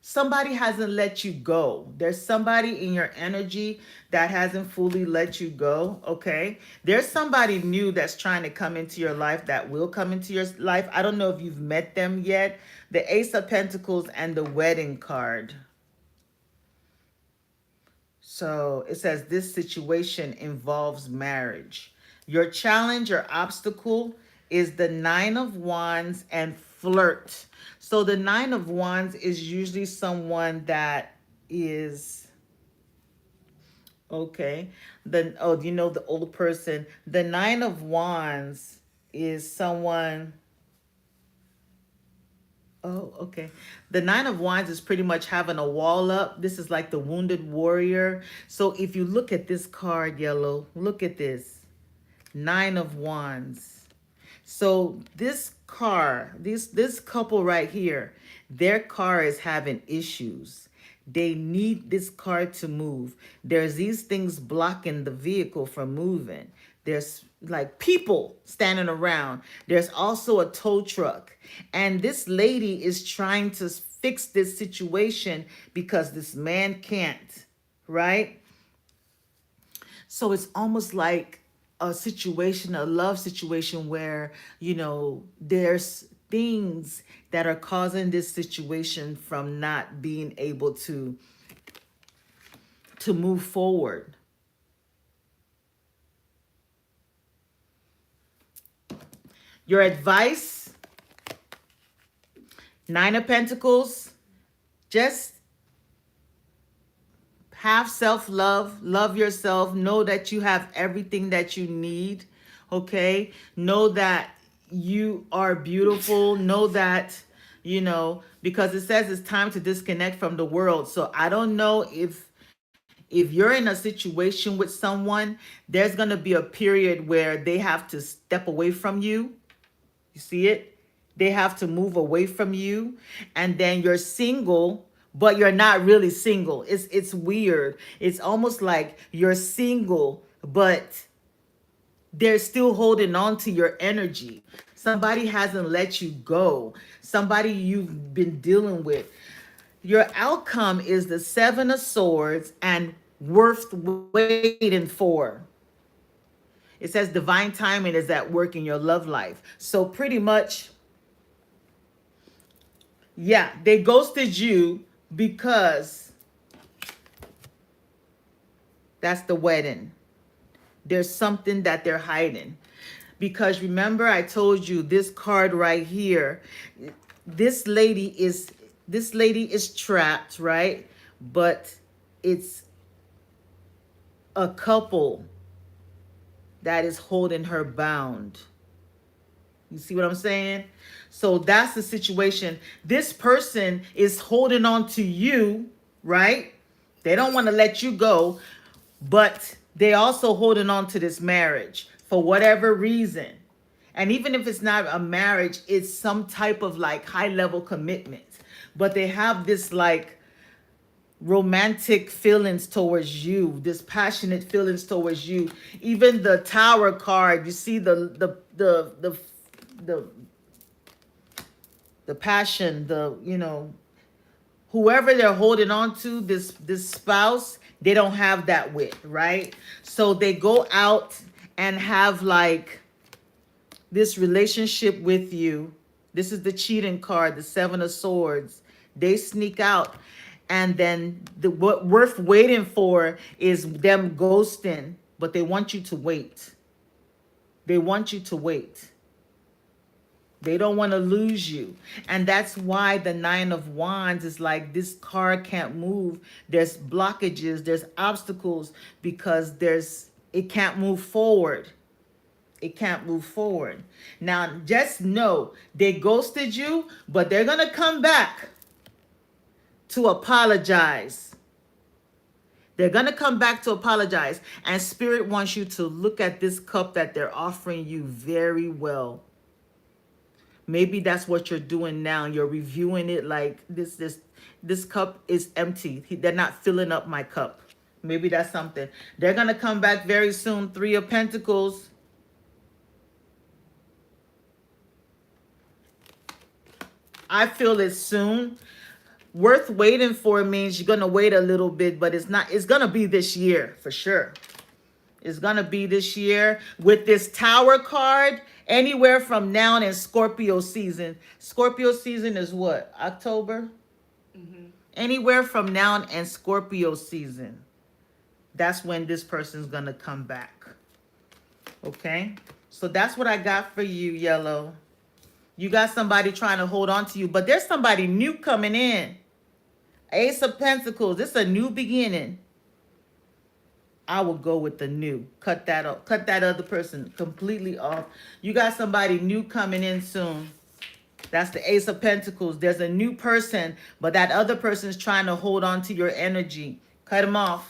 somebody hasn't let you go. There's somebody in your energy that hasn't fully let you go, okay? There's somebody new that's trying to come into your life, that will come into your life. I don't know if you've met them yet. The Ace of Pentacles and the Wedding card. So it says this situation involves marriage. Your challenge or obstacle is the Nine of Wands and flirt. So the Nine of Wands is usually someone that is okay. The oh, you know the old person. The Nine of Wands is someone. Oh, okay. The Nine of Wands is pretty much having a wall up. This is like the wounded warrior. So if you look at this card, Yellow, look at this. Nine of Wands. So this car, this couple right here, their car is having issues. They need this car to move. There's these things blocking the vehicle from moving. There's like people standing around. There's also a tow truck. And this lady is trying to fix this situation because this man can't, right? So it's almost like a situation, a love situation where, you know, there's things that are causing this situation from not being able to move forward. Your advice, Nine of Pentacles, just have self-love, love yourself, know that you have everything that you need, okay? Know that you are beautiful, know that, you know, because it says it's time to disconnect from the world. So I don't know if you're in a situation with someone, there's going to be a period where they have to step away from you. You see it? They have to move away from you, and then you're single, but you're not really single. It's weird. It's almost like you're single, but they're still holding on to your energy. Somebody hasn't let you go. Somebody you've been dealing with. Your outcome is the Seven of Swords and worth waiting for. It says divine timing is at work in your love life. So pretty much, yeah, they ghosted you because that's the wedding. There's something that they're hiding. Because remember, I told you this card right here, this lady is trapped, right? But it's a couple that is holding her bound. You see what I'm saying? So that's the situation. This person is holding on to you, right? They don't want to let you go, but they also holding on to this marriage for whatever reason. And even if it's not a marriage, it's some type of like high level commitment. But they have this like romantic feelings towards you, this passionate feelings towards you. Even the Tower card, you see the passion, the, you know, whoever they're holding on to, this spouse, they don't have that with, right? So they go out and have like this relationship with you. This is the cheating card, the Seven of Swords. They sneak out, and then what worth waiting for is them ghosting, but they want you to wait. They want you to wait. They don't want to lose you. And that's why the Nine of Wands is like this car can't move. There's blockages, there's obstacles because it can't move forward. It can't move forward. Now, just know they ghosted you, but they're going to come back to apologize. They're going to come back to apologize. And Spirit wants you to look at this cup that they're offering you very well. Maybe that's what you're doing now. You're reviewing it like this cup is empty. They're not filling up my cup. Maybe that's something. They're going to come back very soon. Three of Pentacles. I feel it soon. Worth waiting for means you're going to wait a little bit, but it's going to be this year for sure. It's going to be this year with this Tower card. Anywhere from now and Scorpio season. Scorpio season is what? October? Mm-hmm. Anywhere from now and Scorpio season. That's when this person's going to come back. Okay? So that's what I got for you, Yellow. You got somebody trying to hold on to you, but there's somebody new coming in. Ace of Pentacles. This is a new beginning. I will go with the new. Cut that off. Cut that other person completely off. You got somebody new coming in soon. That's the Ace of Pentacles. There's a new person, but that other person's trying to hold on to your energy. Cut him off.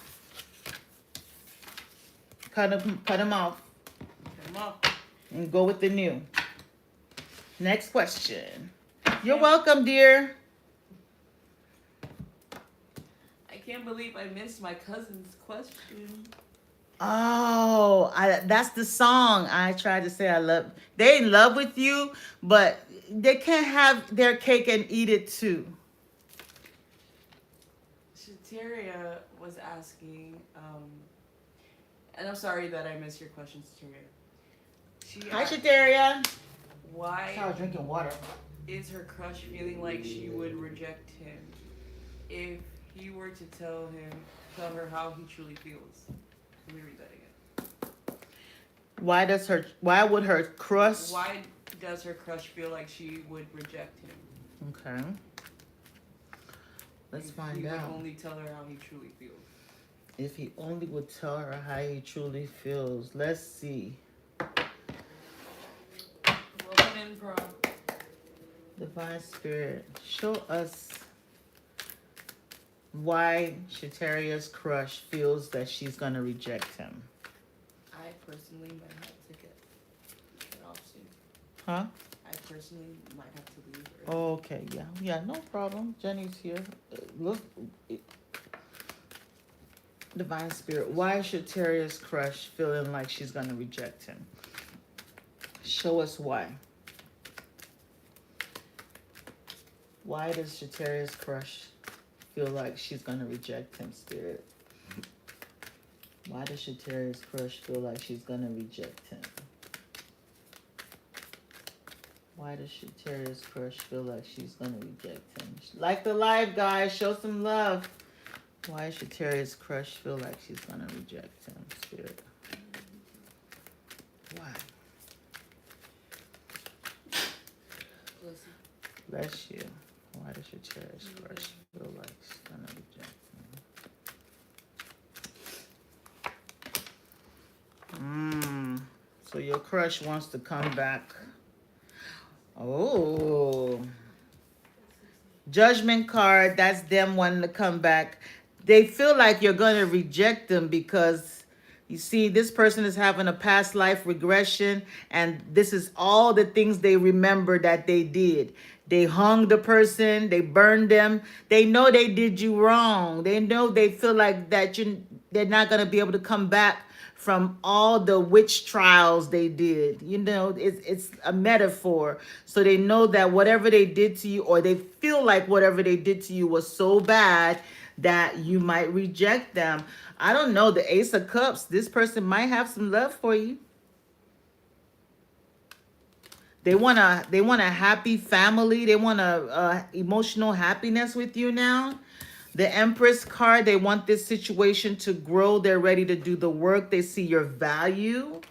Cut him off. Come on. And go with the new. Next question. You're welcome, dear. I can't believe I missed my cousin's question. Oh, that's the song I tried to say I love. They in love with you, but they can't have their cake and eat it too. Shateria was asking, and I'm sorry that I missed your question, Shateria. She Hi, asked, Shateria. why I was drinking water. is her crush feeling like she would reject him if he were to tell her how he truly feels? Let me read that again. Why would her crush? Why does her crush feel like she would reject him? Okay. Let's if find he out. would only tell her how he truly feels. If he only would tell her how he truly feels. Let's see. Welcome in, Prom. Divine Spirit, show us why Shateria's crush feels that she's going to reject him. I personally might have to get off soon. Huh? I personally might have to leave early. Oh, okay, yeah, no problem. Jenny's here. Look, Divine Spirit, why is Shateria's crush feeling like she's going to reject him? Show us why. Why does Shateria's crush feel like she's going to reject him, Spirit? Why does Shateria's crush feel like she's going to reject him? Why does Shateria's crush feel like she's going to reject him? Like the live, guys. Show some love. Why does Shateria's crush feel like she's going to reject him, Spirit? Why? Bless you. Why does Shateria's crush feel like she's going to reject him? So your crush wants to come back. Oh. Judgment card, that's them wanting to come back. They feel like you're going to reject them because you see this person is having a past life regression and this is all the things they remember that they did. They hung the person, they burned them. They know they did you wrong. They know they feel like that they're not going to be able to come back from all the witch trials they did. You know, it's a metaphor. So they know that whatever they did to you, or they feel like whatever they did to you was so bad that you might reject them. I don't know. The Ace of Cups, this person might have some love for you. They want a happy family. They want a emotional happiness with you now. The Empress card, they want this situation to grow. They're ready to do the work. They see your value.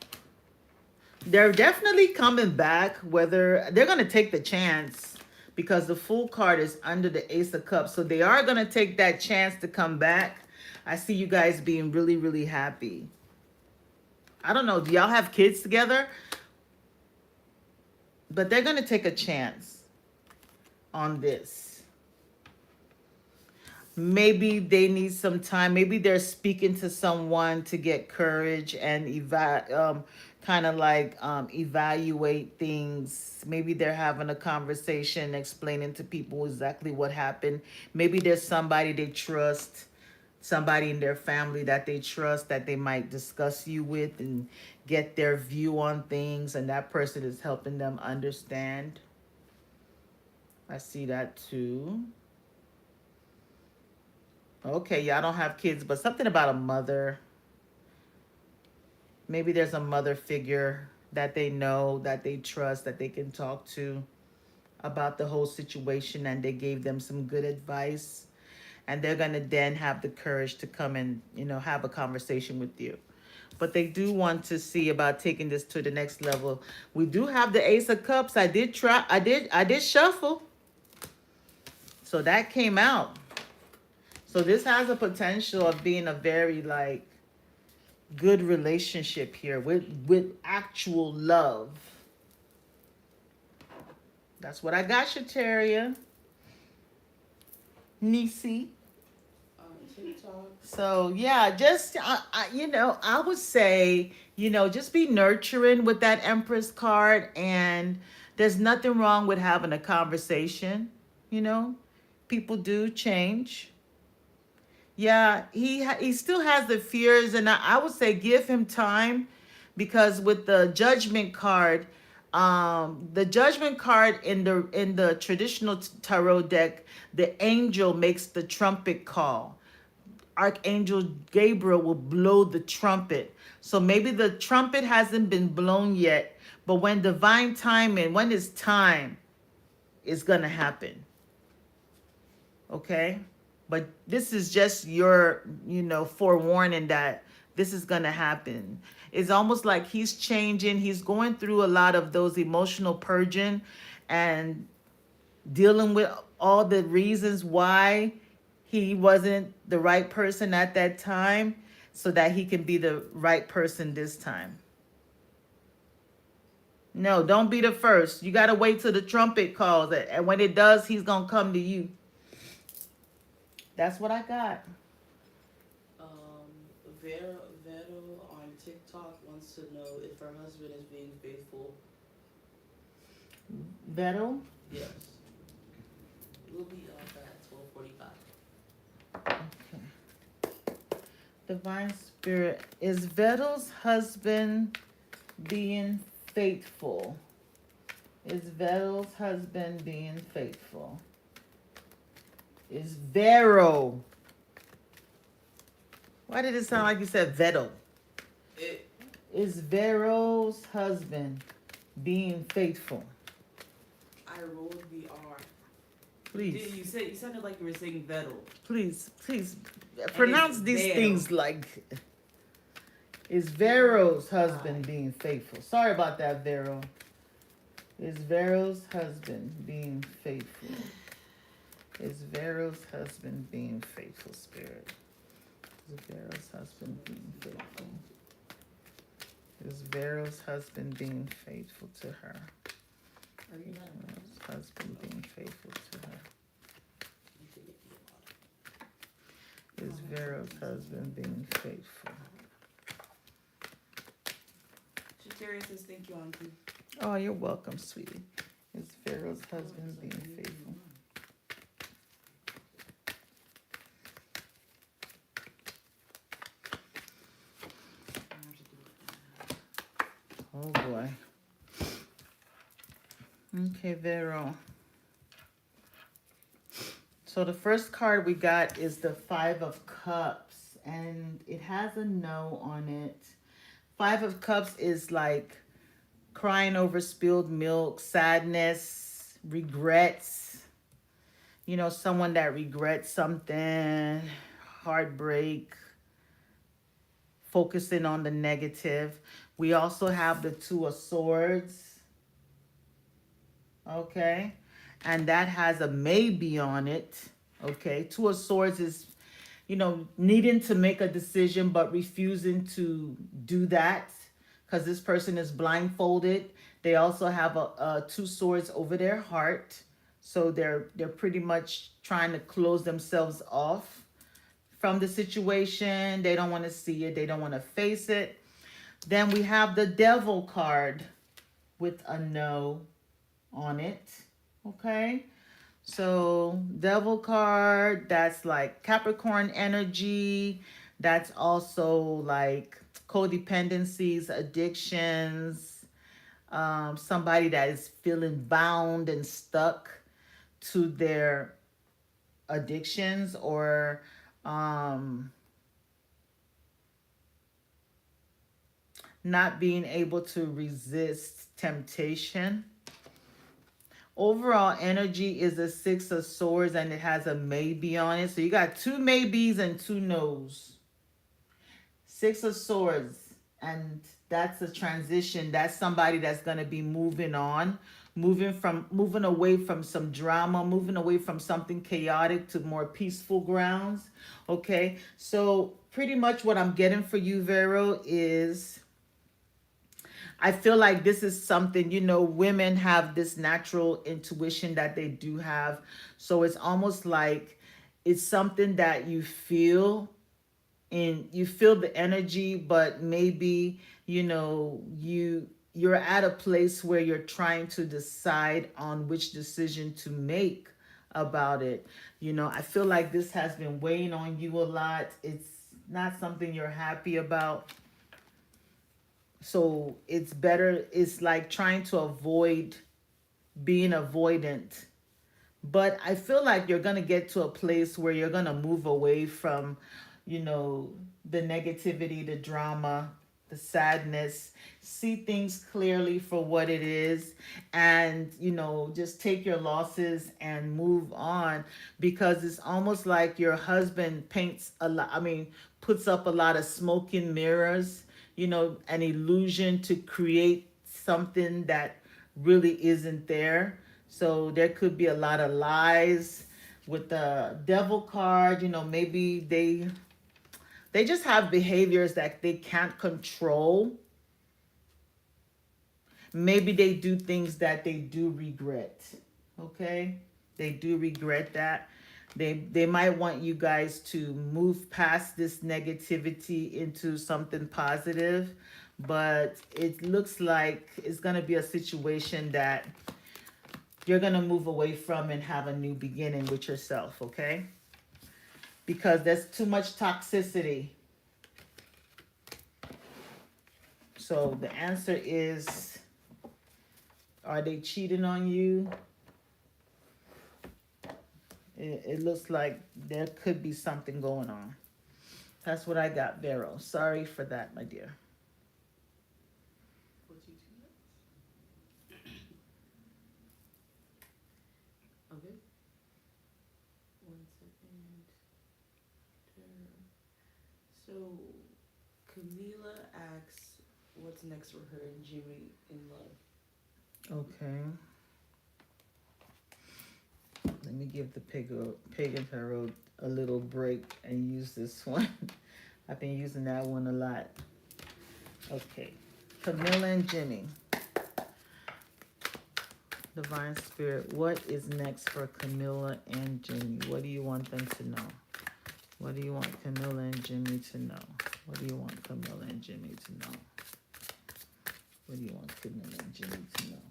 They're definitely coming back, whether they're going to take the chance because the Fool card is under the Ace of Cups. So they are going to take that chance to come back. I see you guys being really, really happy. I don't know. Do y'all have kids together? But they're going to take a chance on this. Maybe they need some time. Maybe they're speaking to someone to get courage and evaluate things. Maybe they're having a conversation, explaining to people exactly what happened. Maybe there's somebody they trust, somebody in their family that they trust that they might discuss you with and get their view on things, and that person is helping them understand. I see that too. Okay, y'all don't have kids, but something about a mother. Maybe there's a mother figure that they know, that they trust, that they can talk to about the whole situation, and they gave them some good advice. And they're going to then have the courage to come and, have a conversation with you. but they do want to see about taking this to the next level. We do have the Ace of Cups. I did shuffle. So that came out. So this has a potential of being a very like good relationship here with actual love. That's what I got, Shataria. Nisi. TikTok. So yeah, just I would say, just be nurturing with that Empress card, and there's nothing wrong with having a conversation. You know, people do change. Yeah, he still has the fears, and I would say give him time, because with the Judgment card in the traditional tarot deck, the angel makes the trumpet call. Archangel Gabriel will blow the trumpet. So maybe the trumpet hasn't been blown yet, but when divine timing, when it's time, it's gonna happen. Okay? But this is just your, forewarning that this is gonna happen. It's almost like he's changing, he's going through a lot of those emotional purging and dealing with all the reasons why he wasn't the right person at that time, so that he can be the right person this time. No, don't be the first. You got to wait till the trumpet calls it. And when it does, he's going to come to you. That's what I got. Vero on TikTok wants to know if her husband is being faithful. Vettel? Yes. We'll be off at 12:45. Okay. Divine Spirit, is Vettel's husband being faithful? Is Vettel's husband being faithful? Is Vero? Why did it sound like you said Vettel? Is Vero's husband being faithful? I rolled the R. Please. You sounded like you were saying Vettel. Please pronounce it's these Vero. things like. Is Vero's husband being faithful? Sorry about that, Vero. Is Vero's husband being faithful? Is Vero's husband being faithful, Spirit? Is Vero's husband being faithful? Is Vero's husband being faithful to her? Are you not? Vero's husband being faithful to her? Is Vero's husband being faithful? Shataria says thank you, Auntie. Oh, you're welcome, sweetie. Is Vero's husband being faithful? Oh boy. Okay, Vero. So the first card we got is the Five of Cups, and it has a no on it. Five of Cups is like crying over spilled milk, sadness, regrets. Someone that regrets something, heartbreak, focusing on the negative. We also have the Two of Swords. Okay. And that has a maybe on it. Okay. Two of Swords is, needing to make a decision but refusing to do that because this person is blindfolded. They also have a Two Swords over their heart. So they're pretty much trying to close themselves off from the situation. They don't want to see it. They don't want to face it. Then we have the Devil card with a no on it. Okay. So Devil card, that's like Capricorn energy. That's also like codependencies, addictions. Somebody that is feeling bound and stuck to their addictions, or not being able to resist temptation. Overall energy is a Six of Swords, and it has a maybe on it. So you got two maybes and two no's. Six of Swords. And that's a transition. That's somebody that's going to be moving on, moving away from some drama, moving away from something chaotic to more peaceful grounds. Okay, so pretty much what I'm getting for you, Vero, is I feel like this is something, women have this natural intuition that they do have. So it's almost like it's something that you feel, and you feel the energy, but maybe, you're at a place where you're trying to decide on which decision to make about it. I feel like this has been weighing on you a lot. It's not something you're happy about. So it's like trying to avoid being avoidant. But I feel like you're going to get to a place where you're going to move away from, the negativity, the drama, the sadness, see things clearly for what it is, and, just take your losses and move on, because it's almost like your husband puts up a lot of smoke and mirrors, an illusion to create something that really isn't there. So there could be a lot of lies with the devil card. Maybe they just have behaviors that they can't control. Maybe they do things that they do regret. Okay? They do regret that. They might want you guys to move past this negativity into something positive, but it looks like it's going to be a situation that you're going to move away from and have a new beginning with yourself, okay? Because there's too much toxicity. So the answer is, are they cheating on you? It looks like there could be something going on. That's what I got, Vero. Sorry for that, my dear. 42 minutes. Okay. 1 second. So, Camila asks, what's next for her and Jimmy in love? Okay. Let me give the Pagan Tarot a little break and use this one. I've been using that one a lot. Okay. Camilla and Jimmy. Divine Spirit, what is next for Camilla and Jimmy? What do you want them to know? What do you want Camilla and Jimmy to know? What do you want Camilla and Jimmy to know? What do you want Camilla and Jimmy to know?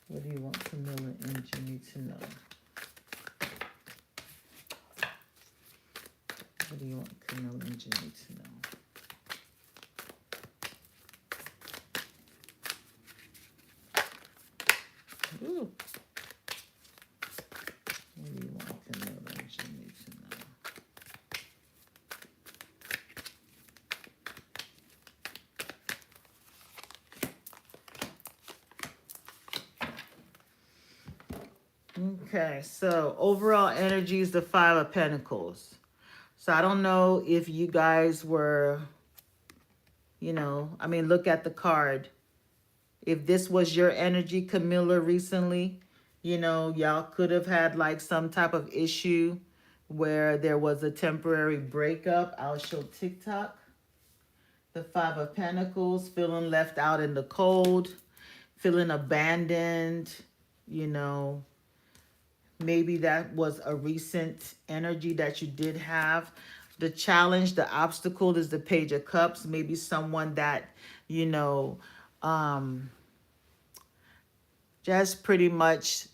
What do you want Camilla and Jimmy to know? What do you want Camilla and Jimmy to know? Ooh. What do you want Camilla and Jimmy to know? Okay, so overall energy is the Five of Pentacles. So I don't know if you guys were, look at the card. If this was your energy, Camilla, recently, y'all could have had like some type of issue where there was a temporary breakup. I'll show TikTok. The Five of Pentacles, feeling left out in the cold, feeling abandoned, maybe that was a recent energy that you did have. The challenge, the obstacle is the Page of Cups. Maybe someone that, just pretty much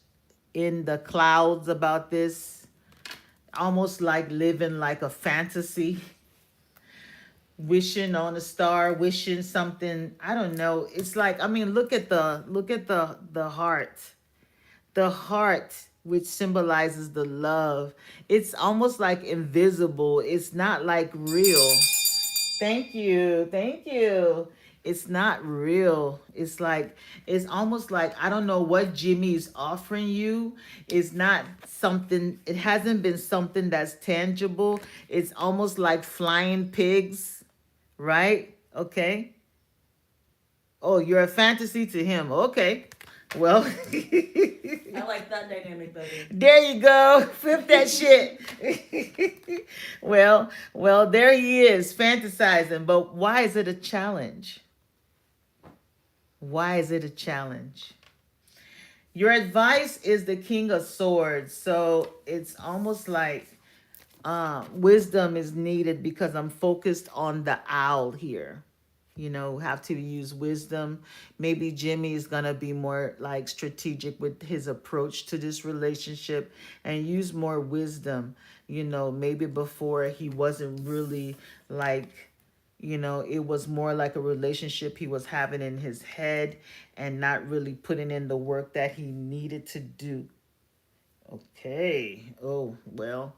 in the clouds about this. Almost like living like a fantasy. Wishing on a star, wishing something. I don't know. It's like, look at the heart. The heart, which symbolizes the love. It's almost like invisible. It's not like real. Thank you. Thank you. It's not real. It's almost like, I don't know what Jimmy's offering you. It's not something, it hasn't been something that's tangible. It's almost like flying pigs, right? Okay. Oh, you're a fantasy to him. Okay. Well, I like that dynamic better. there you go. Flip that shit. Well, there he is fantasizing. But why is it a challenge? Why is it a challenge? Your advice is the King of Swords. So it's almost like wisdom is needed because I'm focused on the owl here. You know, have to use wisdom. Maybe Jimmy is going to be more like strategic with his approach to this relationship and use more wisdom. You know, maybe before he wasn't really like, you know, it was more like a relationship he was having in his head and not really putting in the work that he needed to do. Okay. Oh, well.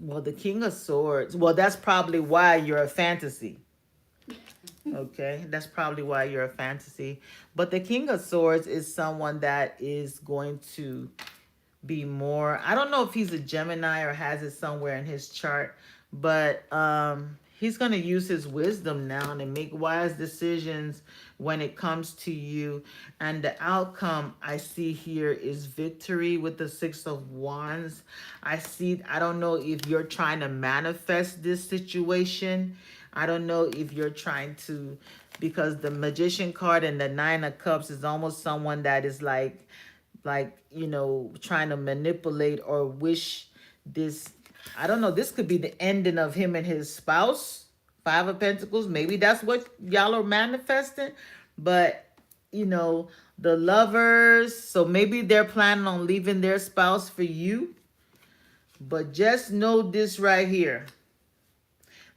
Well, the King of Swords. Well, that's probably why you're a fantasy. Okay, that's probably why you're a fantasy. But the King of Swords is someone that is going to be more. I don't know if he's a Gemini or has it somewhere in his chart, but he's going to use his wisdom now and make wise decisions when it comes to you. And the outcome I see here is victory with the Six of Wands. I don't know if you're trying to manifest this situation. I don't know if you're trying to, because the Magician card and the Nine of Cups is almost someone that is like, you know, trying to manipulate or wish this. I don't know, this could be the ending of him and his spouse. Five of Pentacles, maybe that's what y'all are manifesting. But you know, the Lovers, so maybe they're planning on leaving their spouse for you. But just know this right here,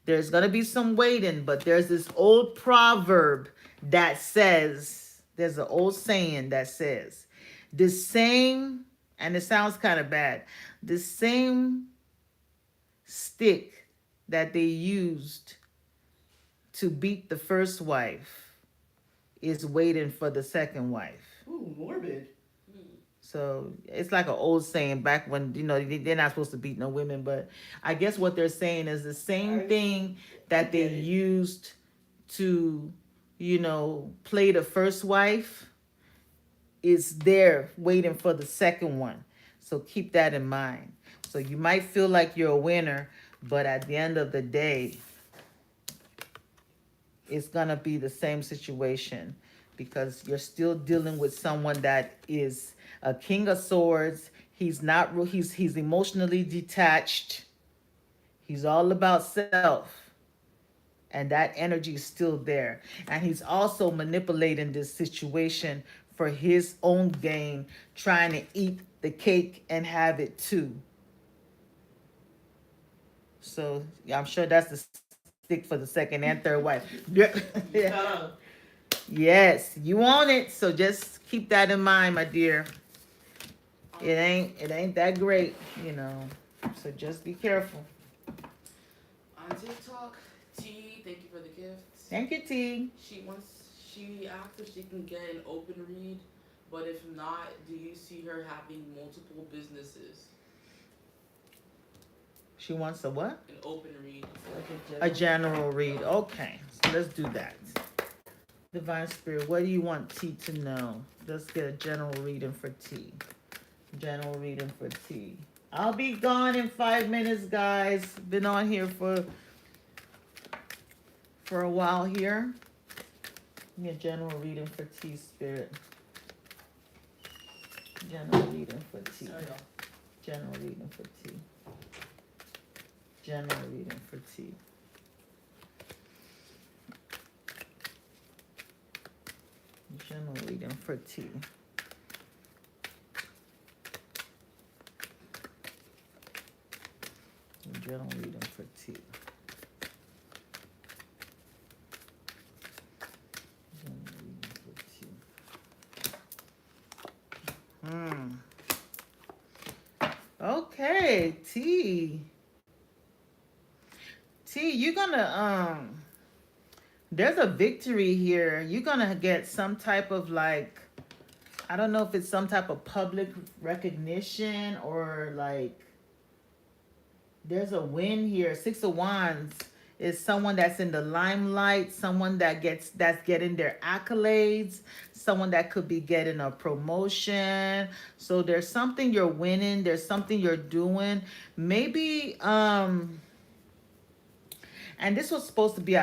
there's gonna be some waiting, but there's this old proverb that says, there's an old saying that says, the same, and it sounds kind of bad, the same stick that they used to beat the first wife is waiting for the second wife. Ooh, morbid. So it's like an old saying back when, you know, they're not supposed to beat no women, but I guess what they're saying is the same thing that they used to, you know, play the first wife is there waiting for the second one. So keep that in mind. So you might feel like you're a winner, but at the end of the day, it's going to be the same situation because you're still dealing with someone that is a King of Swords. He's not, he's emotionally detached. He's all about self. And that energy is still there. And he's also manipulating this situation for his own gain, trying to eat the cake and have it too. So yeah, I'm sure that's the stick for the second and third wife. Yeah. Yes, you want it. So just keep that in mind, my dear. It ain't that great, you know. So just be careful. On TikTok, T, thank you for the gifts. Thank you, T. She asked if she can get an open read, but if not, do you see her having multiple businesses? She wants a what? An open read. A general read. Okay, so let's do that. Divine Spirit, what do you want T to know? Let's get a general reading for T. General reading for T. I'll be gone in 5 minutes, guys. Been on here for a while here. Give me a general reading for T, Spirit. General reading for T. General reading for T. General reading for T. General reading for T. General reading for T. General reading for T. Okay, T. T, you're gonna there's a victory here. You're gonna get some type of like, I don't know if it's some type of public recognition or like there's a win here. Six of Wands is someone that's in the limelight, someone that's getting their accolades, someone that could be getting a promotion. So there's something you're winning, there's something you're doing. Maybe and this was supposed to be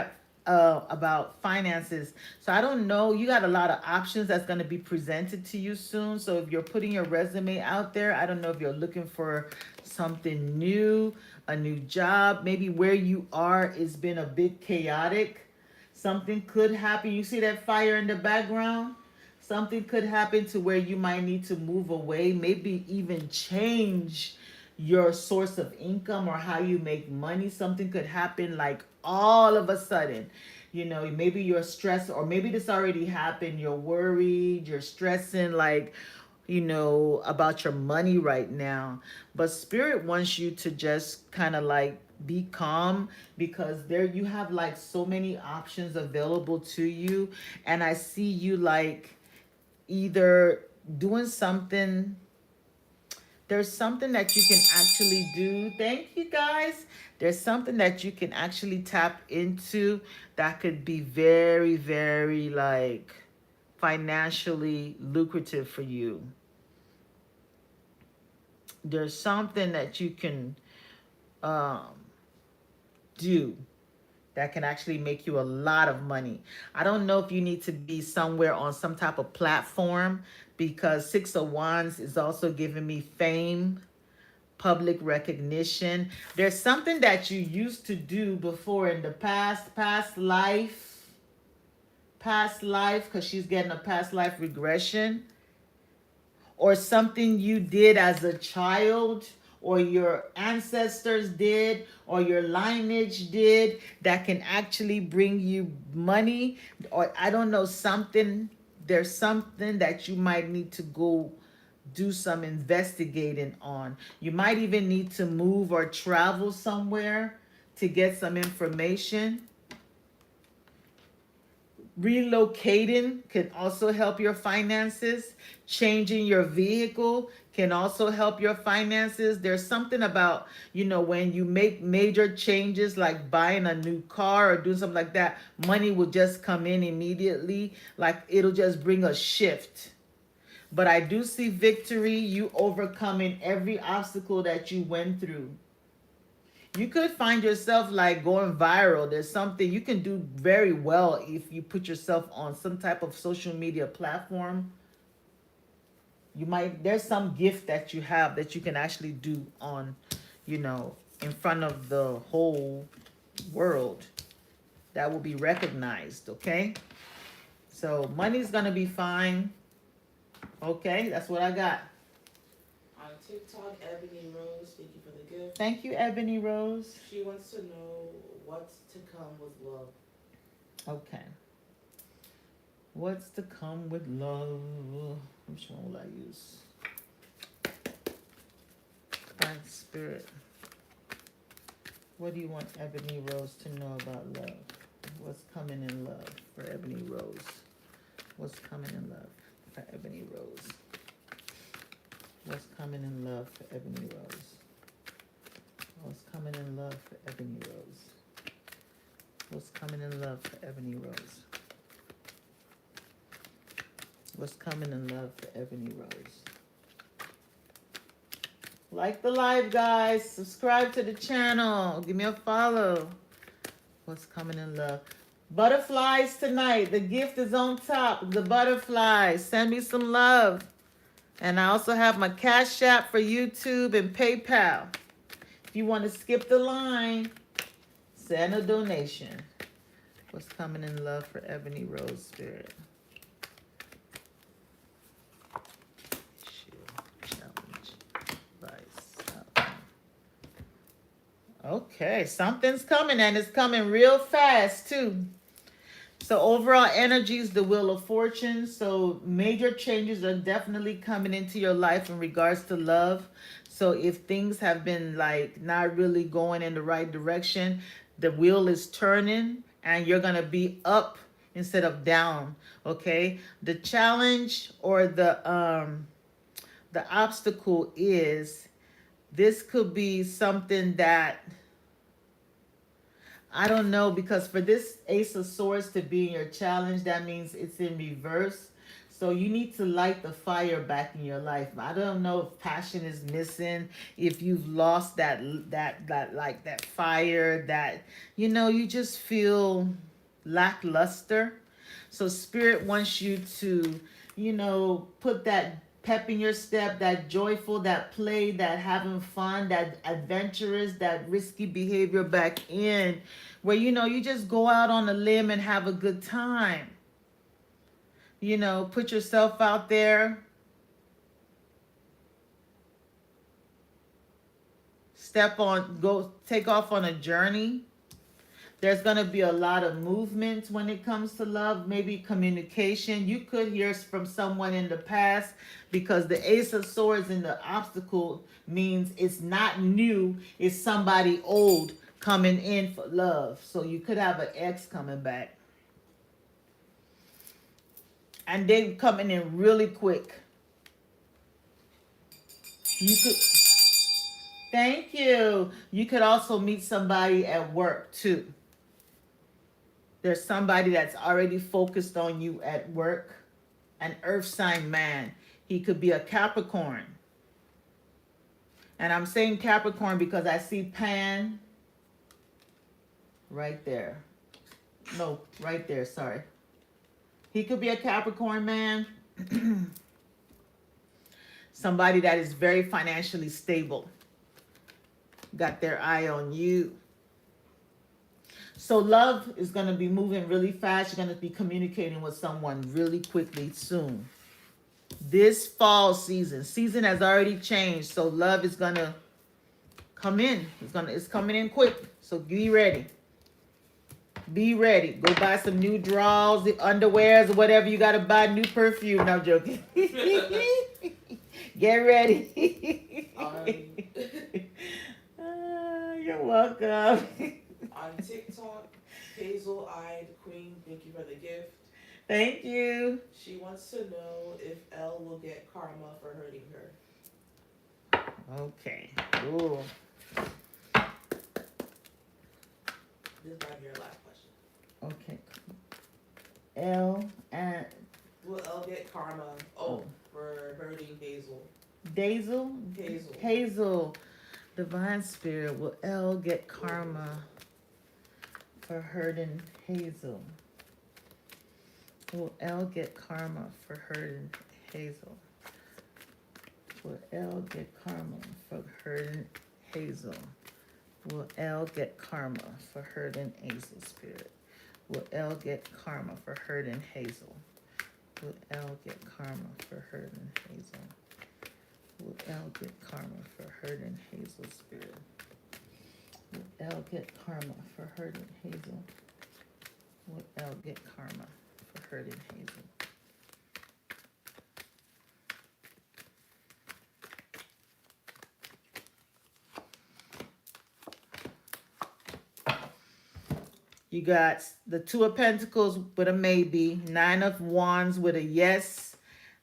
about finances. So I don't know. You got a lot of options that's going to be presented to you soon. So if you're putting your resume out there, I don't know if you're looking for something new, a new job. Maybe where you are has been a bit chaotic. Something could happen. You see that fire in the background? Something could happen to where you might need to move away, maybe even change your source of income or how you make money. Something could happen like all of a sudden. You know, maybe you're stressed, or maybe this already happened. You're worried, you're stressing, like, you know, about your money right now. But Spirit wants you to just kind of like be calm, because there you have like so many options available to you. And I see you like either doing something. There's something that you can actually do. Thank you, guys. There's something that you can actually tap into that could be very, very like financially lucrative for you. There's something that you can um, do that can actually make you a lot of money. I don't know if you need to be somewhere on some type of platform, because Six of Wands is also giving me fame, public recognition. There's something that you used to do before in the past life, because she's getting a past life regression, or something you did as a child, or your ancestors did, or your lineage did, that can actually bring you money. Or I don't know, something, there's something that you might need to go do some investigating on. You might even need to move or travel somewhere to get some information. Relocating can also help your finances. Changing your vehicle can also help your finances. There's something about, you know, when you make major changes like buying a new car or doing something like that, money will just come in immediately. Like it'll just bring a shift. But I do see victory, you overcoming every obstacle that you went through. You could find yourself like going viral. There's something you can do very well if you put yourself on some type of social media platform. There's some gift that you have that you can actually do on, you know, in front of the whole world that will be recognized, okay? So money's gonna be fine. Okay, that's what I got. On TikTok, Ebony Rose, thank you for the gift. Thank you, Ebony Rose. She wants to know what's to come with love. Okay. What's to come with love? Which one will I use? Divine Spirit. What do you want Ebony Rose to know about love? What's coming in love for Ebony Rose? What's coming in love for Ebony Rose? What's coming in love for Ebony Rose? What's coming in love for Ebony Rose? What's coming in love for Ebony Rose? What's coming in love for Ebony Rose? Like the live, guys. Subscribe to the channel. Give me a follow. What's coming in love? Butterflies tonight. The gift is on top. The butterflies. Send me some love. And I also have my Cash App for YouTube and PayPal. If you want to skip the line, send a donation. What's coming in love for Ebony Rose Spirit? Okay, something's coming, and it's coming real fast too. So overall energy is the Wheel of Fortune. So major changes are definitely coming into your life in regards to love. So if things have been like not really going in the right direction, the wheel is turning and you're going to be up instead of down. Okay. The challenge or the obstacle is this could be something that I don't know, because for this Ace of Swords to be in your challenge, that means it's in reverse. So you need to light the fire back in your life. I don't know if passion is missing, if you've lost that fire, that you just feel lackluster. So spirit wants you to, put that pep in your step, that joyful, that play, that having fun, that adventurous, that risky behavior back in, where you just go out on a limb and have a good time. Put yourself out there. Take off on a journey. There's going to be a lot of movement when it comes to love, maybe communication. You could hear from someone in the past, because the Ace of Swords in the obstacle means it's not new, it's somebody old coming in for love. So you could have an ex coming back. And they coming in really quick. You could, thank you. You could also meet somebody at work too. There's somebody that's already focused on you at work. An earth sign man. He could be a Capricorn. And I'm saying Capricorn because I see Pan right there. No, right there, sorry. He could be a Capricorn man. Somebody that is very financially stable. Got their eye on you. So love is going to be moving really fast. You're going to be communicating with someone really quickly soon. This fall season has already changed. So love is going to come in. It's coming in quick. So be ready. Be ready. Go buy some new drawers, the underwears, or whatever you got to buy. New perfume. No, I'm joking. Get ready. You're welcome. On TikTok, Hazel-Eyed Queen, thank you for the gift. Thank you. She wants to know if Elle will get karma for hurting her. Okay. Ooh. This might be your last question. Okay. Elle and Will Elle get karma? For hurting Hazel. Hazel? Hazel. Hazel. Divine Spirit, will Elle get karma for hurting Hazel? Will Elle get karma for hurting Hazel? Will Elle get karma for hurting Hazel? Will Elle get karma for hurting Hazel, Spirit? Will Elle get karma for hurting Hazel? Will Elle get karma for hurting Hazel? Will Elle get karma for hurting Hazel, Spirit? Will Elle get karma for hurting Hazel? Will Elle get karma for hurting Hazel? You got the Two of Pentacles with a maybe, Nine of Wands with a yes,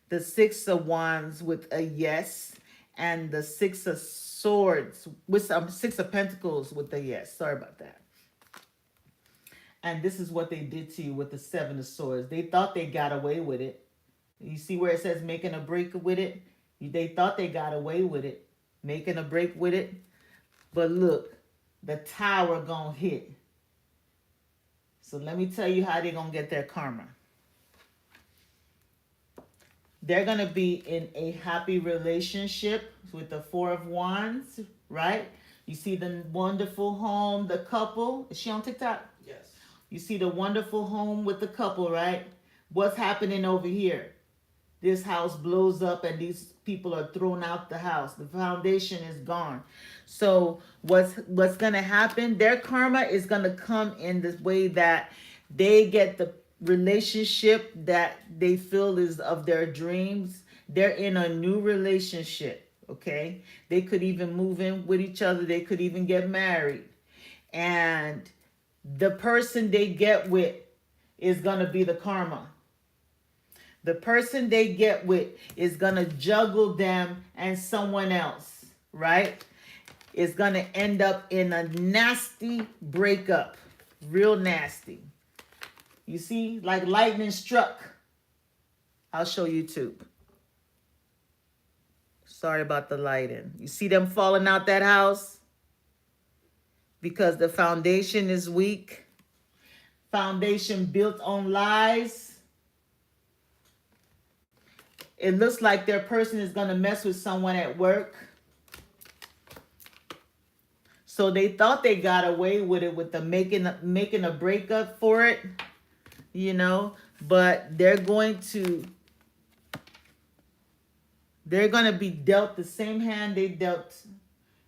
the Six of Wands with a yes, and the Six of Swords with Six of Pentacles with a yes. Sorry about that. And this is what they did to you with the Seven of Swords. They thought they got away with it. You see where it says making a break with it? They thought they got away with it, making a break with it. But look, the Tower gonna hit. So let me tell you how they're going to get their karma. They're going to be in a happy relationship with the Four of Wands, right? You see the wonderful home, the couple. Is she on TikTok? Yes. You see the wonderful home with the couple, right? What's happening over here? This house blows up and these people are thrown out the house. The foundation is gone. So what's going to happen? Their karma is going to come in this way that they get the relationship that they feel is of their dreams. They're in a new relationship, okay? They could even move in with each other. They could even get married. And the person they get with is going to be the karma. The person they get with is going to juggle them and someone else, right? It's going to end up in a nasty breakup. Real nasty. You see, like lightning struck. I'll show YouTube. Sorry about the lighting. You see them falling out that house? Because the foundation is weak. Foundation built on lies. It looks like their person is going to mess with someone at work. So they thought they got away with it with the making a breakup for it, you know, but they're going to be dealt the same hand they dealt.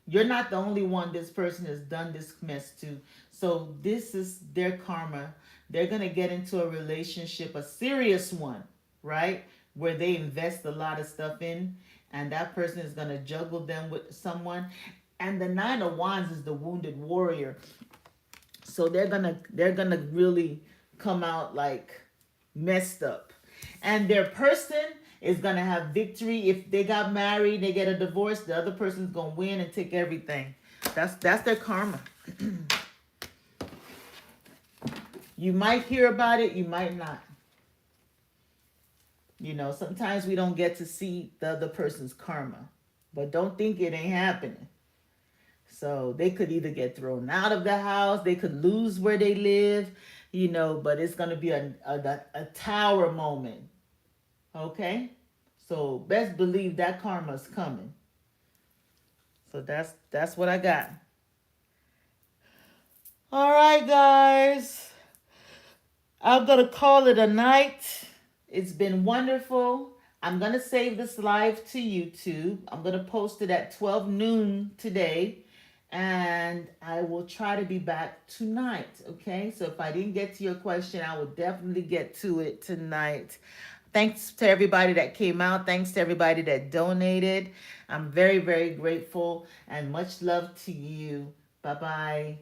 You're not the only one this person has done this mess to. So this is their karma. They're going to get into a relationship, a serious one, right? Where they invest a lot of stuff in, and that person is going to juggle them with someone. And the Nine of Wands is the wounded warrior. So they're gonna really come out like messed up. And their person is gonna have victory. If they got married, they get a divorce, the other person's gonna win and take everything. That's their karma. You might hear about it, you might not. You know, sometimes we don't get to see the other person's karma. But don't think it ain't happening. So they could either get thrown out of the house, they could lose where they live, you know, but it's going to be a tower moment. Okay? So best believe that karma's coming. So that's what I got. All right, guys. I'm going to call it a night. It's been wonderful. I'm going to save this live to YouTube. I'm going to post it at 12 noon today. And I will try to be back tonight, okay? So if I didn't get to your question, I will definitely get to it tonight. Thanks to everybody that came out. Thanks to everybody that donated. I'm very, very grateful. And much love to you. Bye-bye.